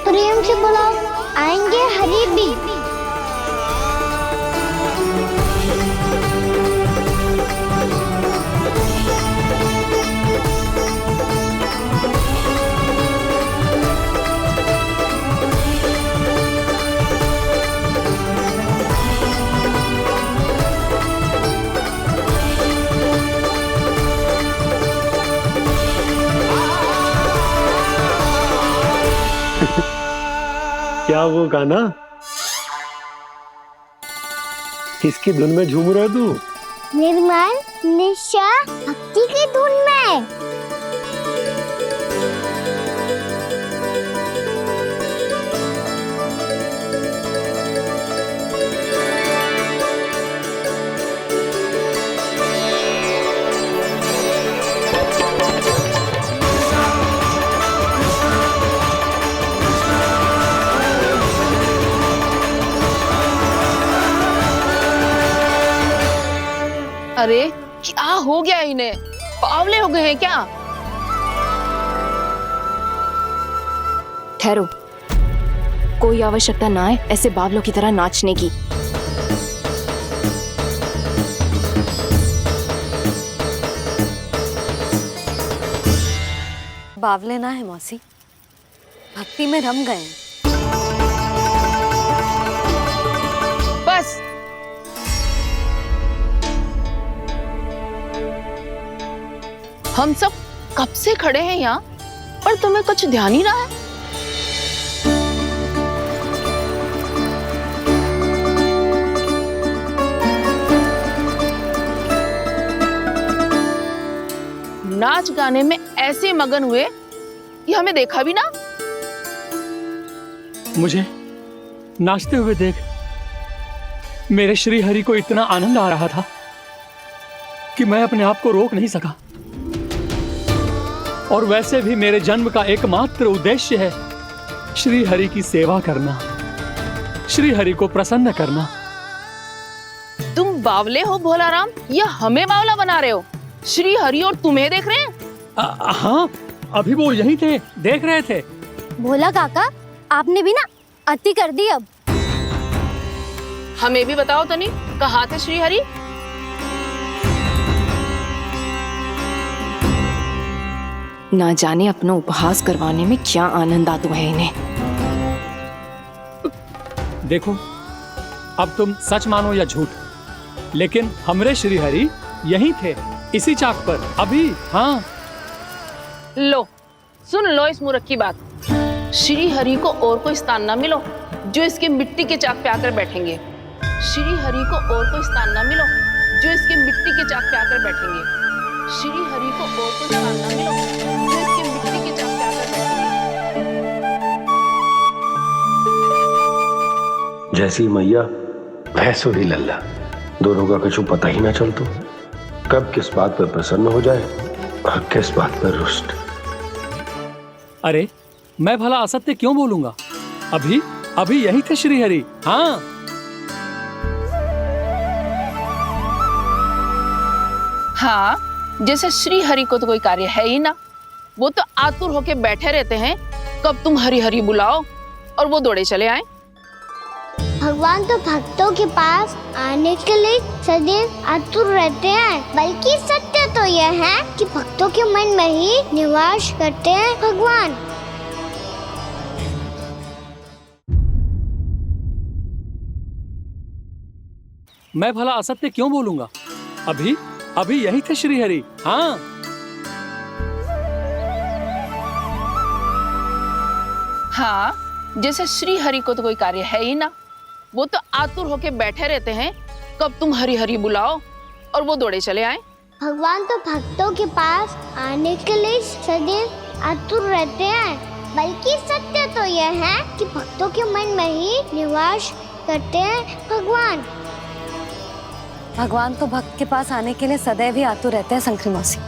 प्रेम से बुलाओ, आएंगे हरि भी। क्या वो गाना? किसकी धुन में झूम रहा तू? निर्मल निशा भक्ति की धुन में। अरे क्या हो गया इन्हें? बावले हो गए हैं क्या? ठहरो, कोई आवश्यकता ना है ऐसे बावलों की तरह नाचने की। बावले ना है मौसी, भक्ति में रम गए। बस हम सब कब से खड़े हैं यहाँ, पर तुम्हें कुछ ध्यान ही ना है। नाच गाने में ऐसे मगन हुए कि हमें देखा भी ना। मुझे नाचते हुए देख मेरे श्री हरि को इतना आनंद आ रहा था कि मैं अपने आप को रोक नहीं सका। और वैसे भी मेरे जन्म का एकमात्र उद्देश्य है श्री हरि की सेवा करना, श्री हरि को प्रसन्न करना। तुम बावले हो भोलाराम, या हमें बावला बना रहे हो? श्री हरि और तुम्हें देख रहे हैं? हाँ, अभी वो यहीं थे, देख रहे थे। भोला काका, आपने भी ना अति कर दी अब। हमें भी बताओ तनी, कहाँ थे श्री हरि? ना जाने अपना उपहास करवाने में क्या आनंद आता है इन्हें। देखो, अब तुम सच मानो या झूठ, लेकिन हमरे श्री हरि यहीं थे, इसी चाक पर अभी। हाँ, लो सुन लो इस मूर्ख की बात। श्री हरि को और कोई स्थान ना मिलो जो इसके मिट्टी के चाक पे आकर बैठेंगे। श्री हरि को और कोई स्थान ना मिलो जो इसके मिट्टी के चाक पे आकर बैठेंगे। श्री हरि को और कोई स्थान ना मिलो जो इसके मिट्टी के चाक पे आकर बैठेंगे। जैसी मैया भैंसो ही लल्ला, दोनों का कुछ पता ही ना चलतो, कब किस बात पर प्रसन्न हो जाए और किस बात पर रुष्ट। अरे मैं भला असत्य क्यों बोलूंगा? अभी अभी यही थे श्री हरि। हाँ, हाँ, जैसे श्री हरि को तो कोई कार्य है ही ना, वो तो आतुर होके बैठे रहते हैं कब तुम हरि हरि बुलाओ और वो दौड़े चले आए। भगवान तो भक्तों के पास आने के लिए सदैव आतुर रहते हैं, बल्कि सत्य तो यह है कि भक्तों के मन में ही निवास करते हैं भगवान। मैं भला असत्य क्यों बोलूंगा? अभी अभी यही थे श्री हरि। हाँ, हाँ, जैसे श्री हरि को तो कोई कार्य है ही ना, वो तो आतुर होके बैठे रहते हैं कब तुम हरि हरि बुलाओ और वो दौड़े चले आए। भगवान तो भक्तों के पास आने के लिए सदैव आतुर रहते हैं, बल्कि सत्य तो यह है कि भक्तों के मन में ही निवास करते हैं भगवान। भगवान तो भक्त के पास आने के लिए सदैव ही आतुर रहते हैं शंकरी मौसी।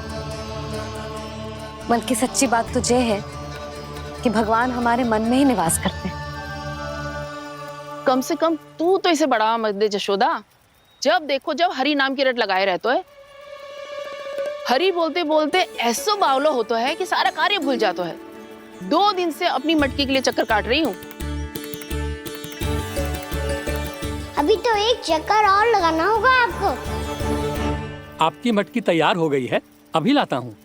बल्कि सच्ची बात तो ये है कि भगवान हमारे मन में ही निवास करते हैं। कम से कम तू तो इसे बढ़ावा मत दे जशोदा। जब देखो जब हरि नाम की रट लगाए रहते है। हरि बोलते बोलते ऐसो बावलो होता है कि सारा कार्य भूल जाता है। 2 दिन से अपनी मटकी के लिए चक्कर काट रही हूँ। अभी तो एक चक्कर और लगाना होगा आपको। आपकी मटकी तैयार हो गई है, अभी लाता हूँ।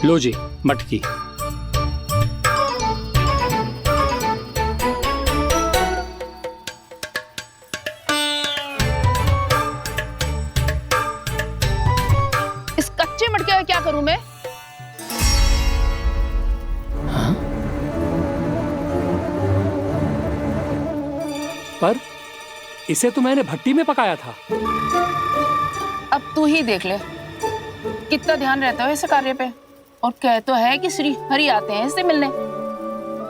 लो जी मटकी। इस कच्चे मटके का क्या करूं मैं? पर इसे तो मैंने भट्टी में पकाया था। अब तू ही देख ले कितना ध्यान रहता है इस कार्य पे। और कह तो है कि श्री हरि आते हैं इससे मिलने।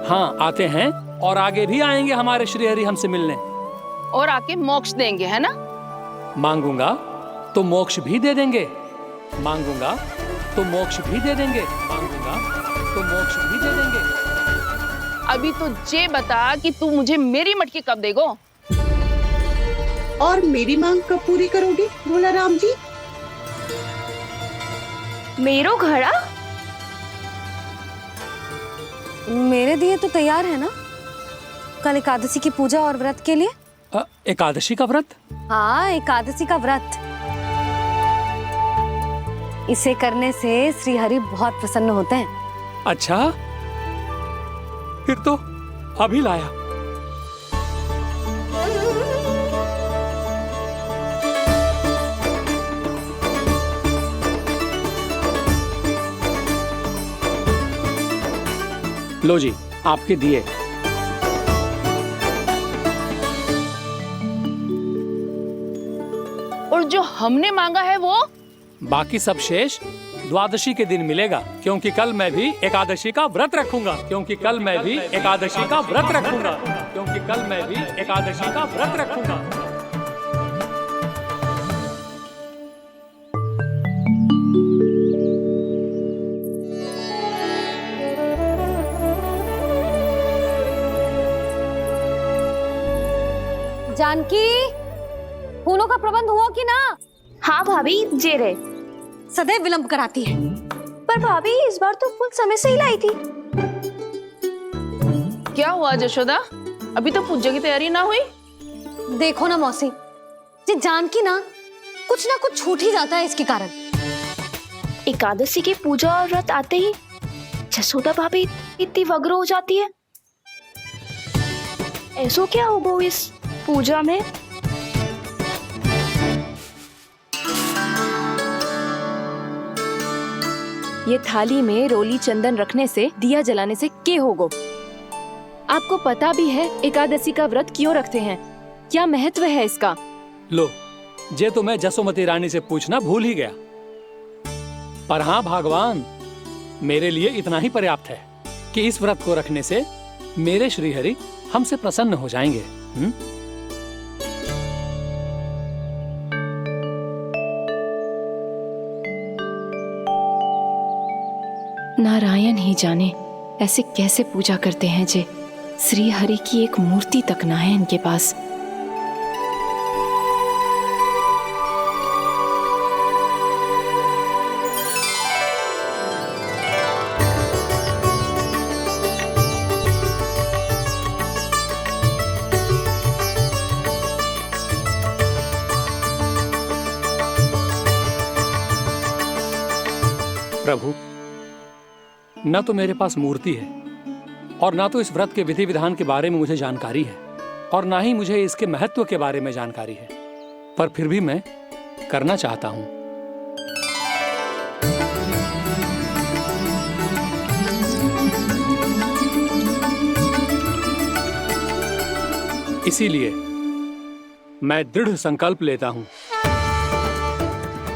हाँ आते हैं और आगे भी आएंगे हमारे श्री हरि हमसे मिलने। और आके मोक्ष देंगे, है ना? मांगूंगा तो मोक्ष भी दे देंगे, मांगूंगा तो मोक्ष भी दे देंगे, मांगूंगा तो मोक्ष भी दे देंगे। अभी तो ये बता कि तू मुझे मेरी मटकी कब देगो? और मेरी मांग कब पूरी करोगे भोला राम जी? मेरो घड़ा मेरे दिए तो तैयार है ना कल एकादशी की पूजा और व्रत के लिए? एकादशी का व्रत? हाँ, एकादशी का व्रत। इसे करने से श्री हरि बहुत प्रसन्न होते हैं। अच्छा, फिर तो अभी लाया। लो जी, आपके दिए। और जो हमने मांगा है वो? बाकी सब शेष द्वादशी के दिन मिलेगा, क्योंकि कल मैं भी एकादशी का व्रत रखूंगा। क्योंकि कल मैं भी एकादशी का व्रत रखूंगा। क्योंकि कल मैं भी एकादशी का व्रत रखूंगा। जानकी, फूलों का प्रबंध हुआ कि ना? हाँ भाभी, जे रहे। सदैव विलंब कराती है। पर भाभी इस बार तो फूल समय से ही लाई थी। क्या हुआ जशोदा? अभी तो पूजा की तैयारी ना हुई? देखो ना मौसी, जी जानकी ना कुछ छूट ही जाता है इसके कारण। एकादशी की पूजा और व्रत आते ही जसोदा भाभी इतनी वग्र हो जाती है। ऐसो क्या होगा इस पूजा में? ये थाली में रोली चंदन रखने से, दिया जलाने से के होगो? आपको पता भी है एकादशी का व्रत क्यों रखते हैं? क्या महत्व है इसका? लो, जे तो मैं जसोमती रानी से पूछना भूल ही गया। पर हाँ भगवान, मेरे लिए इतना ही पर्याप्त है कि इस व्रत को रखने से मेरे श्रीहरि हमसे प्रसन्न हो जाएंगे। नारायण ही जाने ऐसे कैसे पूजा करते हैं जे श्री हरि की एक मूर्ति तक ना है इनके पास। प्रभु, न तो मेरे पास मूर्ति है और ना तो इस व्रत के विधि विधान के बारे में मुझे जानकारी है और ना ही मुझे इसके महत्व के बारे में जानकारी है, पर फिर भी मैं करना चाहता हूं। इसीलिए मैं दृढ़ संकल्प लेता हूं,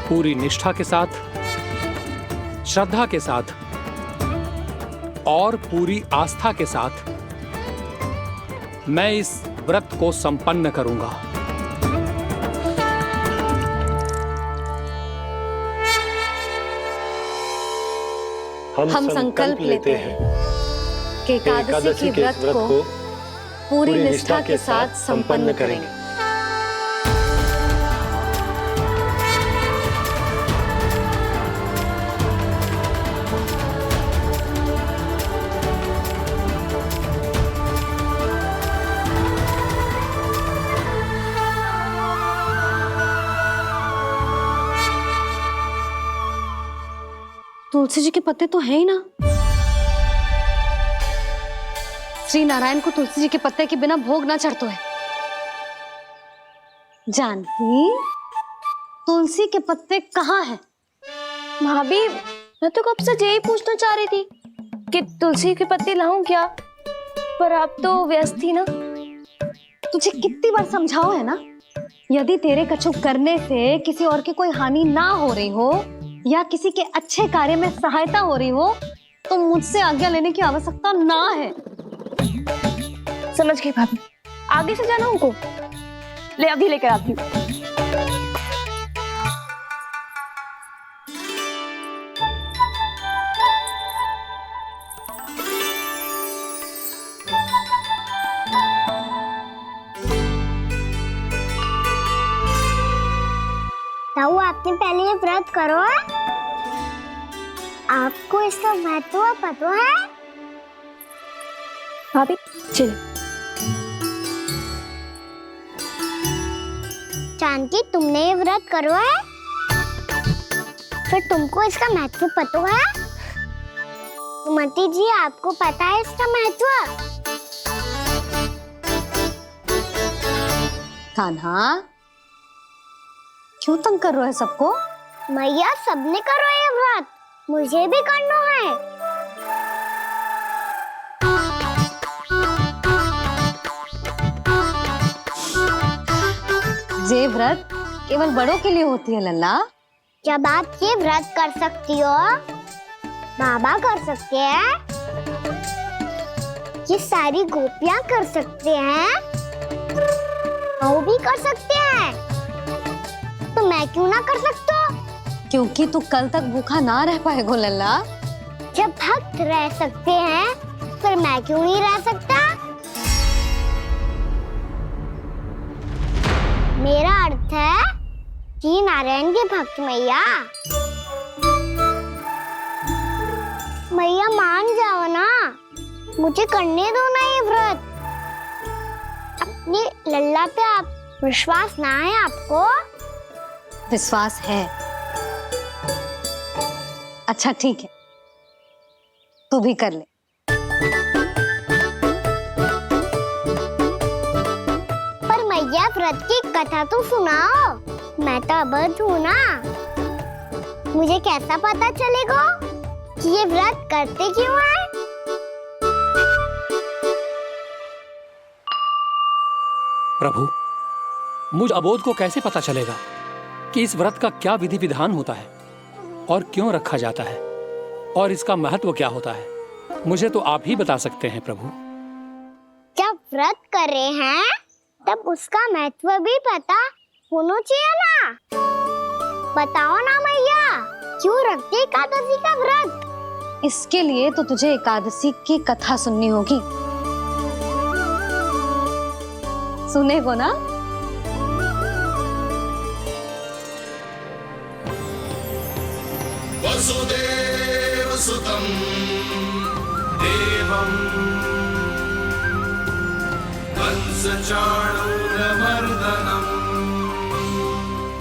पूरी निष्ठा के साथ, श्रद्धा के साथ और पूरी आस्था के साथ मैं इस व्रत को संपन्न करूंगा। हम संकल्प लेते हैं कि एकादशी के व्रत को पूरी निष्ठा के साथ संपन्न करेंगे। तुलसी जी के पत्ते तो हैं ही ना। श्री नारायण को तुलसी जी के पत्ते के बिना भोग ना चढ़तो है। जानकी, तुलसी के पत्ते कहाँ हैं? भाभी, मैं तो कब से यही पूछना चाह रही थी कि तुलसी के पत्ते लाऊं क्या, पर आप तो व्यस्त थी ना। तुझे कितनी बार समझाओ है ना, यदि तेरे कछु करने से किसी और की कोई हानि ना हो रही हो या किसी के अच्छे कार्य में सहायता हो रही हो तो मुझसे आज्ञा लेने की आवश्यकता ना है। समझ गई भाभी, आगे से जाना उनको। ले अभी लेकर आती हूँ। आपने पहले ये व्रत करो है? आपको इसका महत्व पता है? भाभी चलो। जानकी, तुमने ये व्रत करो है? फिर तुमको इसका महत्व पता है? सुमति जी, आपको पता है इसका महत्व? कान्हा, क्यों तंग कर रहे हो सबको? मैया, सबने करो ये व्रत, मुझे भी करना है। ये व्रत केवल बड़ों के लिए होती है लल्ला। जब आप ये व्रत कर सकती हो, बाबा कर सकते हैं, ये सारी गोपियां कर सकते हैं, वो भी कर सकते हैं, तो मैं क्यों ना कर सकता? क्योंकि तू कल तक भूखा ना रह पाएगा लल्ला। जब भक्त रह सकते हैं, फिर मैं क्यों नहीं रह सकता? मेरा अर्थ है कि नारायण के भक्त मैया, मैया मान जाओ ना, मुझे करने दो ना ये व्रत। अपनी लल्ला पे आप विश्वास ना है आपको? विश्वास है। अच्छा ठीक है, तू भी कर ले। पर मैया, व्रत की कथा तो सुनाओ, मैं तो अबध हूँ ना, मुझे कैसा पता चलेगा कि ये व्रत करते क्यों हैं? प्रभु, मुझ अबोध को कैसे पता चलेगा कि इस व्रत का क्या विधि विधान होता है और क्यों रखा जाता है और इसका महत्व क्या होता है? मुझे तो आप ही बता सकते हैं प्रभु। जब व्रत कर रहे हैं तब उसका महत्व भी पता होना चाहिए ना। बताओ ना मैया, क्यों रखते एकादशी का व्रत? इसके लिए तो तुझे एकादशी की कथा सुननी होगी। सुनेगो ना? वसुदेव सुतं देवं कंसचाणूरमर्दनम्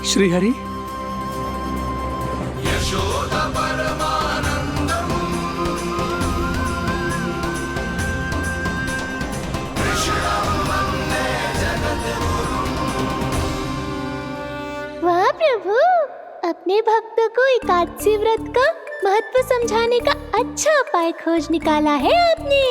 श्रीहरि, यशोदा परमानंदम् कृष्णं वन्दे जगद्गुरुम्। वाह प्रभु, अपने भक्तों को एकादशी व्रत का महत्व समझाने का अच्छा उपाय खोज निकाला है आपने।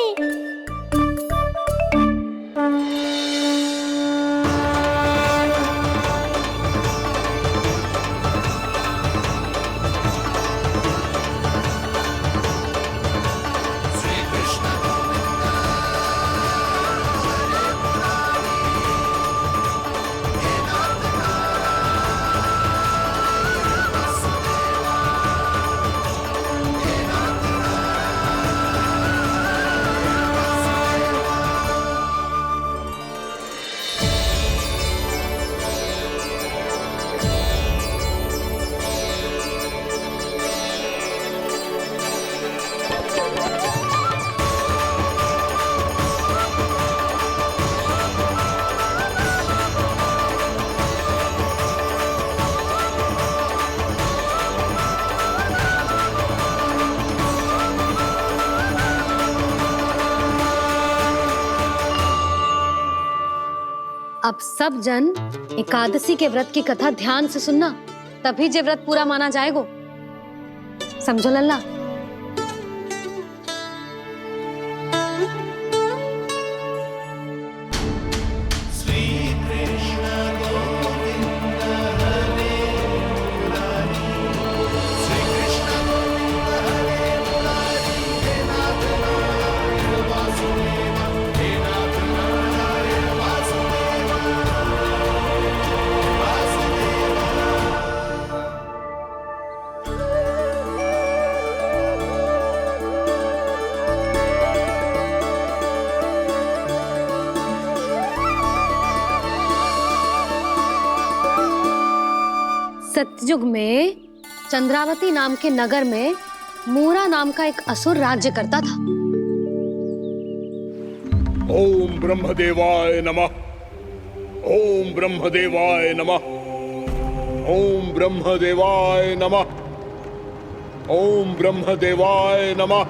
अब सब जन एकादशी के व्रत की कथा ध्यान से सुनना, तभी जे व्रत पूरा माना जाएगा। समझो लल्ला? सतयुग में चंद्रावती नाम के नगर में मूरा नाम का एक असुर राज्य करता था। ओम ब्रह्मदेवाय नमः। ओम ब्रह्मदेवाय नमः। ओम ब्रह्मदेवाय नमः। ओम ब्रह्मदेवाय नमः।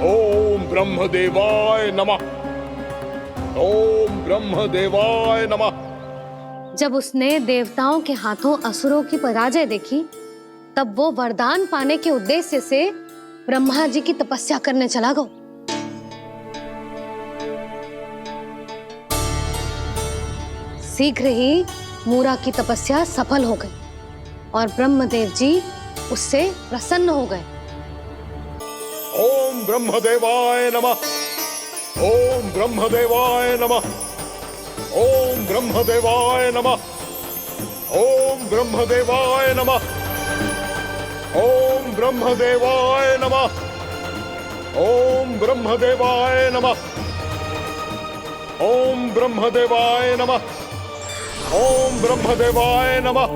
ओम ब्रह्मदेवाय नमः। ओम ब्रह्मदेवाय नमः। जब उसने देवताओं के हाथों असुरों की पराजय देखी, तब वो वरदान पाने के उद्देश्य से ब्रह्मा जी की तपस्या करने चला गया। शीघ्र ही मूरा की तपस्या सफल हो गई और ब्रह्मदेव जी उससे प्रसन्न हो गए। ओम ब्रह्मदेवाय नमः। ओम ब्रह्मदेवाय नमः। ओम ब्रह्मदेवाय नमः। ओम ब्रह्मदेवाय नमः। ओम ब्रह्मदेवाय नमः। ओम ब्रह्मदेवाय नमः। ओम ब्रह्मदेवाय नमः। ओम ब्रह्मदेवाय नमः।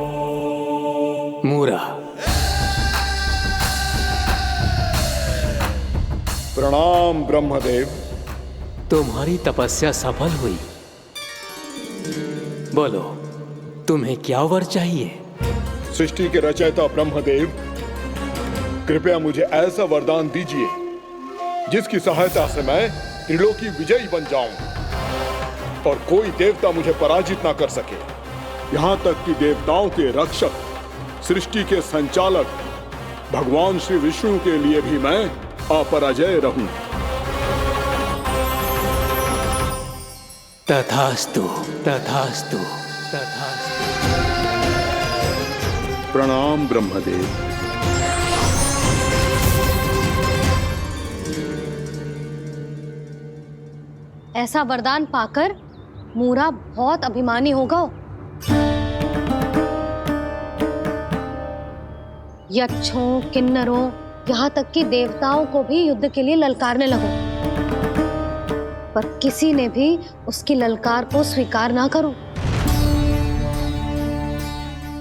मूरा, प्रणाम ब्रह्मदेव। तुम्हारी तपस्या सफल हुई। बोलो, तुम्हें क्या वर चाहिए? सृष्टि के रचयिता ब्रह्मदेव, कृपया मुझे ऐसा वरदान दीजिए जिसकी सहायता से मैं त्रिलोकी विजयी बन जाऊं और कोई देवता मुझे पराजित ना कर सके। यहाँ तक कि देवताओं के रक्षक, सृष्टि के संचालक भगवान श्री विष्णु के लिए भी मैं अपराजय रहूं। तथास्तु, तथास्तु, तथास्तु। प्रणाम ब्रह्मदेव। ऐसा वरदान पाकर मूरा बहुत अभिमानी होगा। यक्षों, किन्नरों, यहाँ तक कि देवताओं को भी युद्ध के लिए ललकारने लगा, पर किसी ने भी उसकी ललकार को स्वीकार ना करो,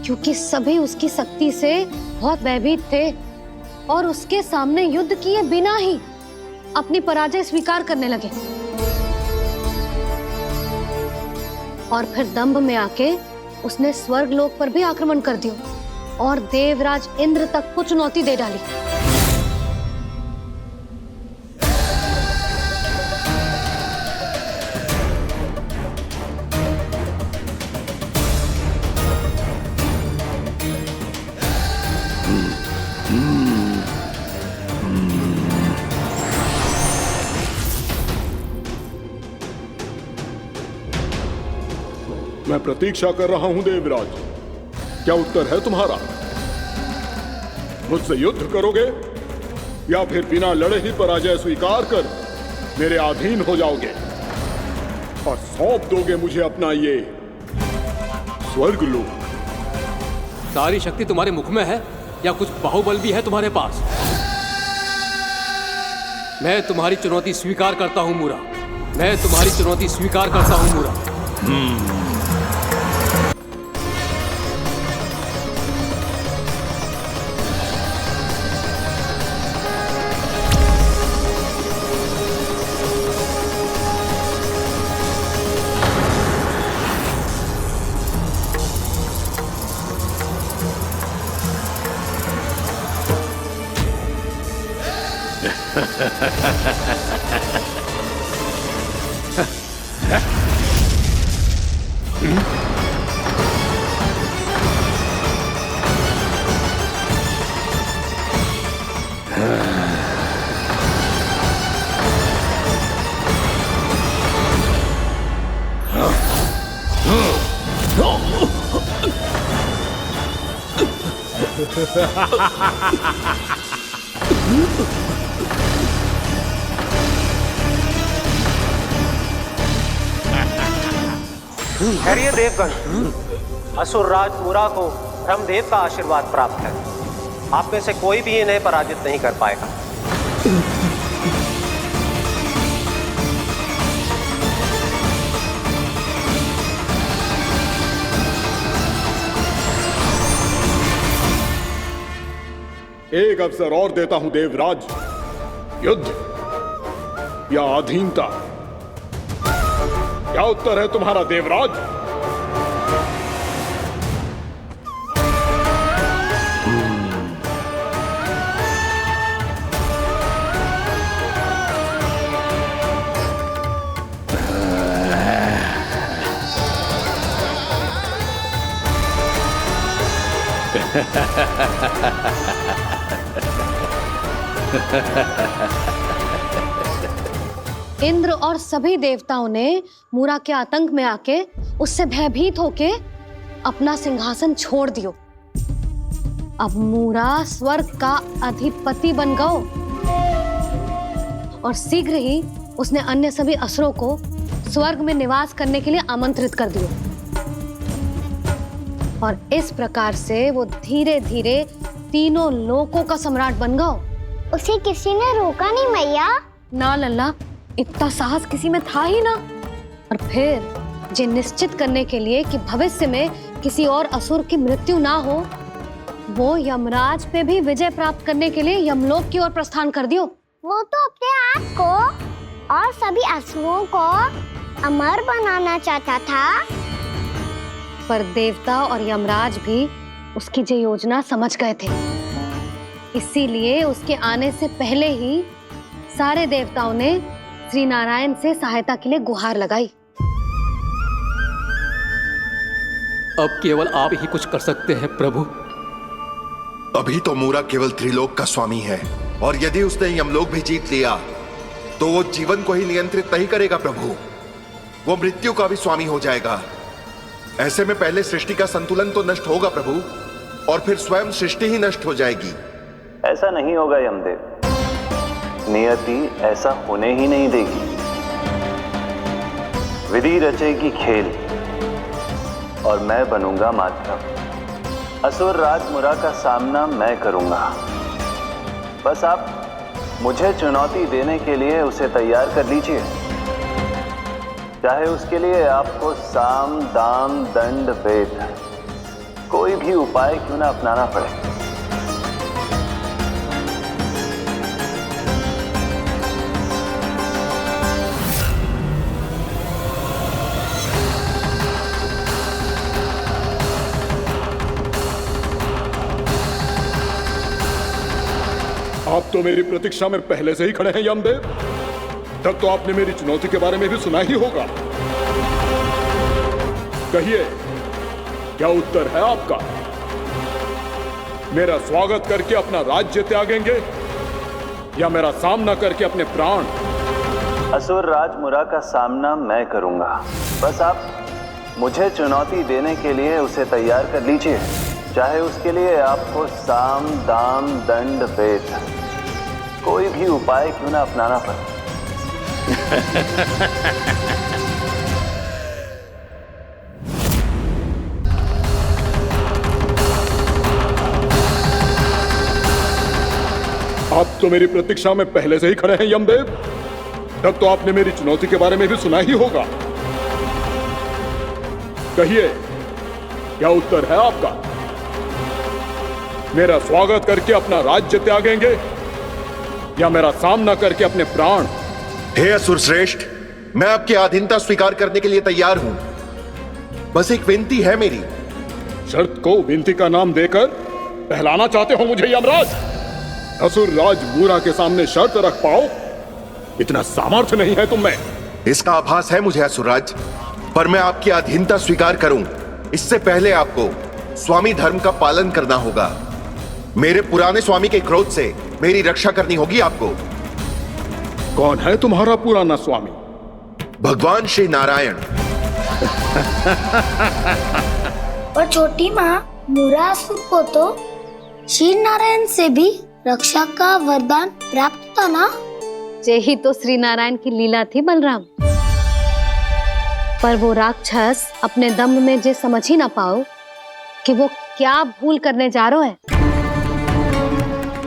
क्योंकि सभी उसकी शक्ति से बहुत भयभीत थे और उसके सामने युद्ध किए बिना ही अपनी पराजय स्वीकार करने लगे। और फिर दंभ में आके उसने स्वर्ग लोक पर भी आक्रमण कर दिया और देवराज इंद्र तक को चुनौती दे डाली। मैं प्रतीक्षा कर रहा हूं देवराज। क्या उत्तर है तुम्हारा? मुझसे युद्ध करोगे या फिर बिना लड़े ही पराजय स्वीकार कर मेरे अधीन हो जाओगे और सौंप दोगे मुझे अपना ये स्वर्ग लोक? सारी शक्ति तुम्हारे मुख में है या कुछ बाहुबल भी है तुम्हारे पास? मैं तुम्हारी चुनौती स्वीकार करता हूं मूरा। मैं तुम्हारी चुनौती स्वीकार करता हूं मूरा। खैरिए देवगण, असुर राज मूरा को ब्रह्मदेव का आशीर्वाद प्राप्त है आप में से कोई भी इन्हें पराजित नहीं कर पाएगा। एक अवसर और देता हूं देवराज। युद्ध या अधीनता, क्या उत्तर है तुम्हारा देवराज? इंद्र और सभी देवताओं ने मूरा के आतंक में आके उससे भयभीत होके अपना सिंहासन छोड़ दियो। अब मूरा स्वर्ग का अधिपति बन गयो और शीघ्र ही उसने अन्य सभी असुरों को स्वर्ग में निवास करने के लिए आमंत्रित कर दियो। और इस प्रकार से वो धीरे धीरे तीनों लोकों का सम्राट बन गयो। उसे किसी ने रोका नहीं मैया? ना लल्ला, इतना साहस किसी में था ही ना। और फिर ये निश्चित करने के लिए कि भविष्य में किसी और असुर की मृत्यु ना हो, वो यमराज पे भी विजय प्राप्त करने के लिए यमलोक की ओर प्रस्थान कर दियो। वो तो अपने आप को और सभी असुरों को अमर बनाना चाहता था। पर देवता और यमराज भी उसकी ये योजना समझ गए थे। इसीलिए उसके आने से पहले ही सारे देवताओं ने श्री नारायण से सहायता के लिए गुहार लगाई। अब केवल आप ही कुछ कर सकते हैं प्रभु। अभी तो मूरा केवल त्रिलोक का स्वामी है, और यदि उसने यमलोक भी जीत लिया तो वो जीवन को ही नियंत्रित नहीं करेगा प्रभु, वो मृत्यु का भी स्वामी हो जाएगा। ऐसे में पहले सृष्टि का संतुलन तो नष्ट होगा प्रभु, और फिर स्वयं सृष्टि ही नष्ट हो जाएगी। ऐसा नहीं होगा यमदेव, नियति ऐसा होने ही नहीं देगी। विधि रचेगी खेल और मैं बनूंगा माध्यम। असुर राज मुरा का सामना मैं करूंगा। बस आप मुझे चुनौती देने के लिए उसे तैयार कर लीजिए, चाहे उसके लिए आपको साम दाम दंड भेद कोई भी उपाय क्यों ना अपनाना पड़े। आप तो मेरी प्रतीक्षा में पहले से ही खड़े हैं यमदेव। तब तो आपने मेरी चुनौती के बारे में भी सुना ही होगा। कहिए, क्या उत्तर है आपका? मेरा स्वागत करके अपना राज्य त्यागेंगे या मेरा सामना करके अपने प्राण? असुर राज मुरा का सामना मैं करूंगा। बस आप मुझे चुनौती देने के लिए उसे तैयार कर लीजिए, चाहे उसके लिए आपको साम दाम दंड भेद कोई भी उपाय क्यों ना अपनाना पड़े। आप तो मेरी प्रतीक्षा में पहले से ही खड़े हैं यमदेव। तब तो आपने मेरी चुनौती के बारे में भी सुना ही होगा। कहिए, क्या उत्तर है आपका? मेरा स्वागत करके अपना राज्य त्यागेंगे या मेरा सामना करके अपने प्राण? हे असुर श्रेष्ठ, मैं आपकी अधीनता स्वीकार करने के लिए तैयार हूं। बस एक विनती है मेरी। शर्त को विनती का नाम देकर पहलाना चाहते हो मुझे यमराज? असुर राज मूरा के सामने शर्त रख पाओ, इतना सामर्थ्य नहीं है तुम में। इसका आभास है मुझे असुरराज, पर मैं आपकी अधीनता स्वीकार करूं इससे पहले आपको स्वामी धर्म का पालन करना होगा। मेरे पुराने स्वामी के क्रोध से मेरी रक्षा करनी होगी आपको। कौन है तुम्हारा पुराना स्वामी? भगवान श्री नारायण। और छोटी माँ मूरासुर को तो श्री नारायण से भी रक्षा का वरदान प्राप्त था ना? यही तो श्री नारायण की लीला थी बलराम। पर वो राक्षस अपने दम में जे समझ ही ना पाओ कि वो क्या भूल करने जा रहा है।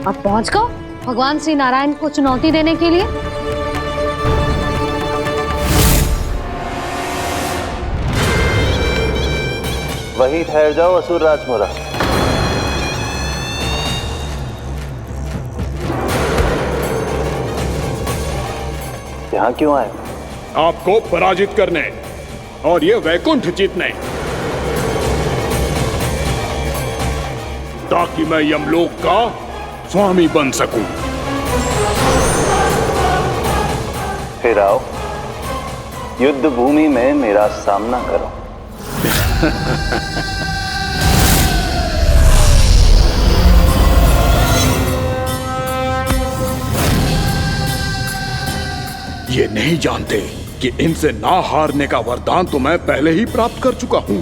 और पहुंच गओ भगवान श्री नारायण को चुनौती देने के लिए। वहीं ठहर जाओ असुर राजमुरा। यहाँ क्यों आए? आपको पराजित करने और ये वैकुंठ जीतने, ताकि मैं यमलोक का स्वामी बन सकूं। फिर आओ युद्ध भूमि में मेरा सामना करो। ये नहीं जानते कि इनसे ना हारने का वरदान तो मैं पहले ही प्राप्त कर चुका हूं,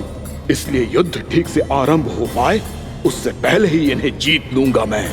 इसलिए युद्ध ठीक से आरंभ हो पाए उससे पहले ही इन्हें जीत लूंगा मैं।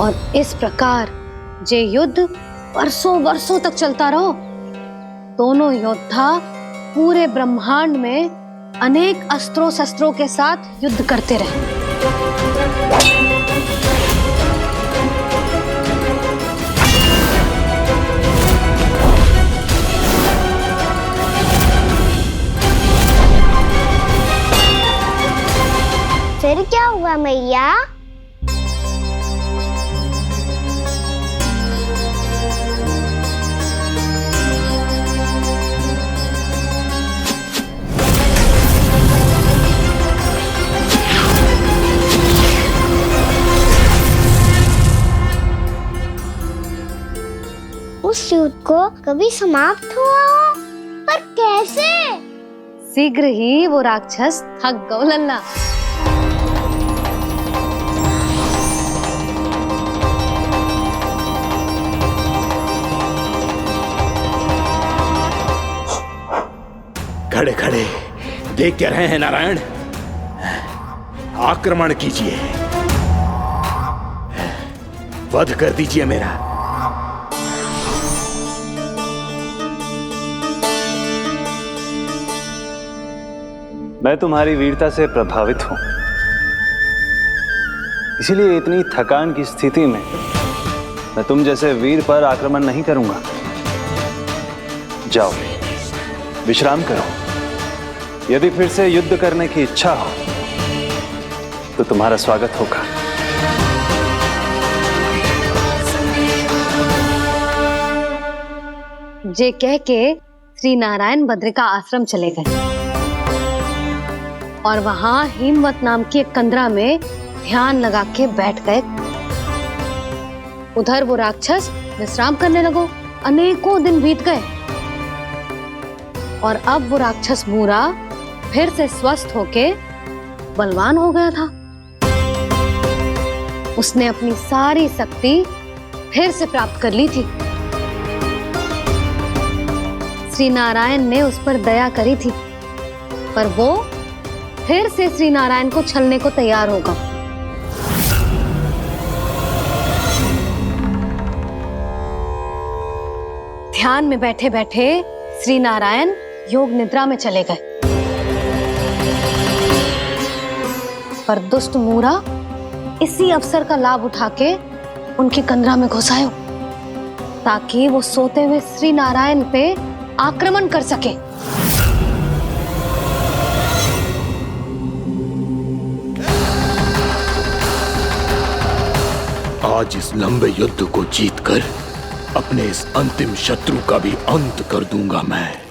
और इस प्रकार जे युद्ध वर्षों वर्षों तक चलता रहो। दोनों योद्धा पूरे ब्रह्मांड में अनेक अस्त्रों शस्त्रों के साथ युद्ध करते रहे। फिर क्या हुआ मैया? उस युद्ध को कभी समाप्त हुआ हो, पर कैसे? शीघ्र ही वो राक्षस थक गओ लल्ला। खड़े खड़े देख क्या रहे हैं नारायण? आक्रमण कीजिए, वध कर दीजिए मेरा। मैं तुम्हारी वीरता से प्रभावित हूं, इसीलिए इतनी थकान की स्थिति में मैं तुम जैसे वीर पर आक्रमण नहीं करूंगा। जाओ विश्राम करो। यदि फिर से युद्ध करने की इच्छा हो तो तुम्हारा स्वागत होगा। जे कह के श्री नारायण बद्री का आश्रम चले गए और वहां हिमवत नाम की एक कंदरा में ध्यान लगा के बैठ गए। उधर वो राक्षस विश्राम करने लगो। अनेकों दिन बीत गए और अब वो राक्षस मूरा फिर से स्वस्थ होके बलवान हो गया था। उसने अपनी सारी शक्ति फिर से प्राप्त कर ली थी। श्री नारायण ने उस पर दया करी थी, पर वो फिर से श्री नारायण को छलने को तैयार होगा। ध्यान में बैठे बैठे श्री नारायण योग निद्रा में चले गए, पर दुष्ट मूरा इसी अवसर का लाभ उठा के उनकी कंदरा में घुस आयो, ताकि वो सोते हुए श्री नारायण पे आक्रमण कर सके। आज इस लंबे युद्ध को जीतकर अपने इस अंतिम शत्रु का भी अंत कर दूंगा मैं।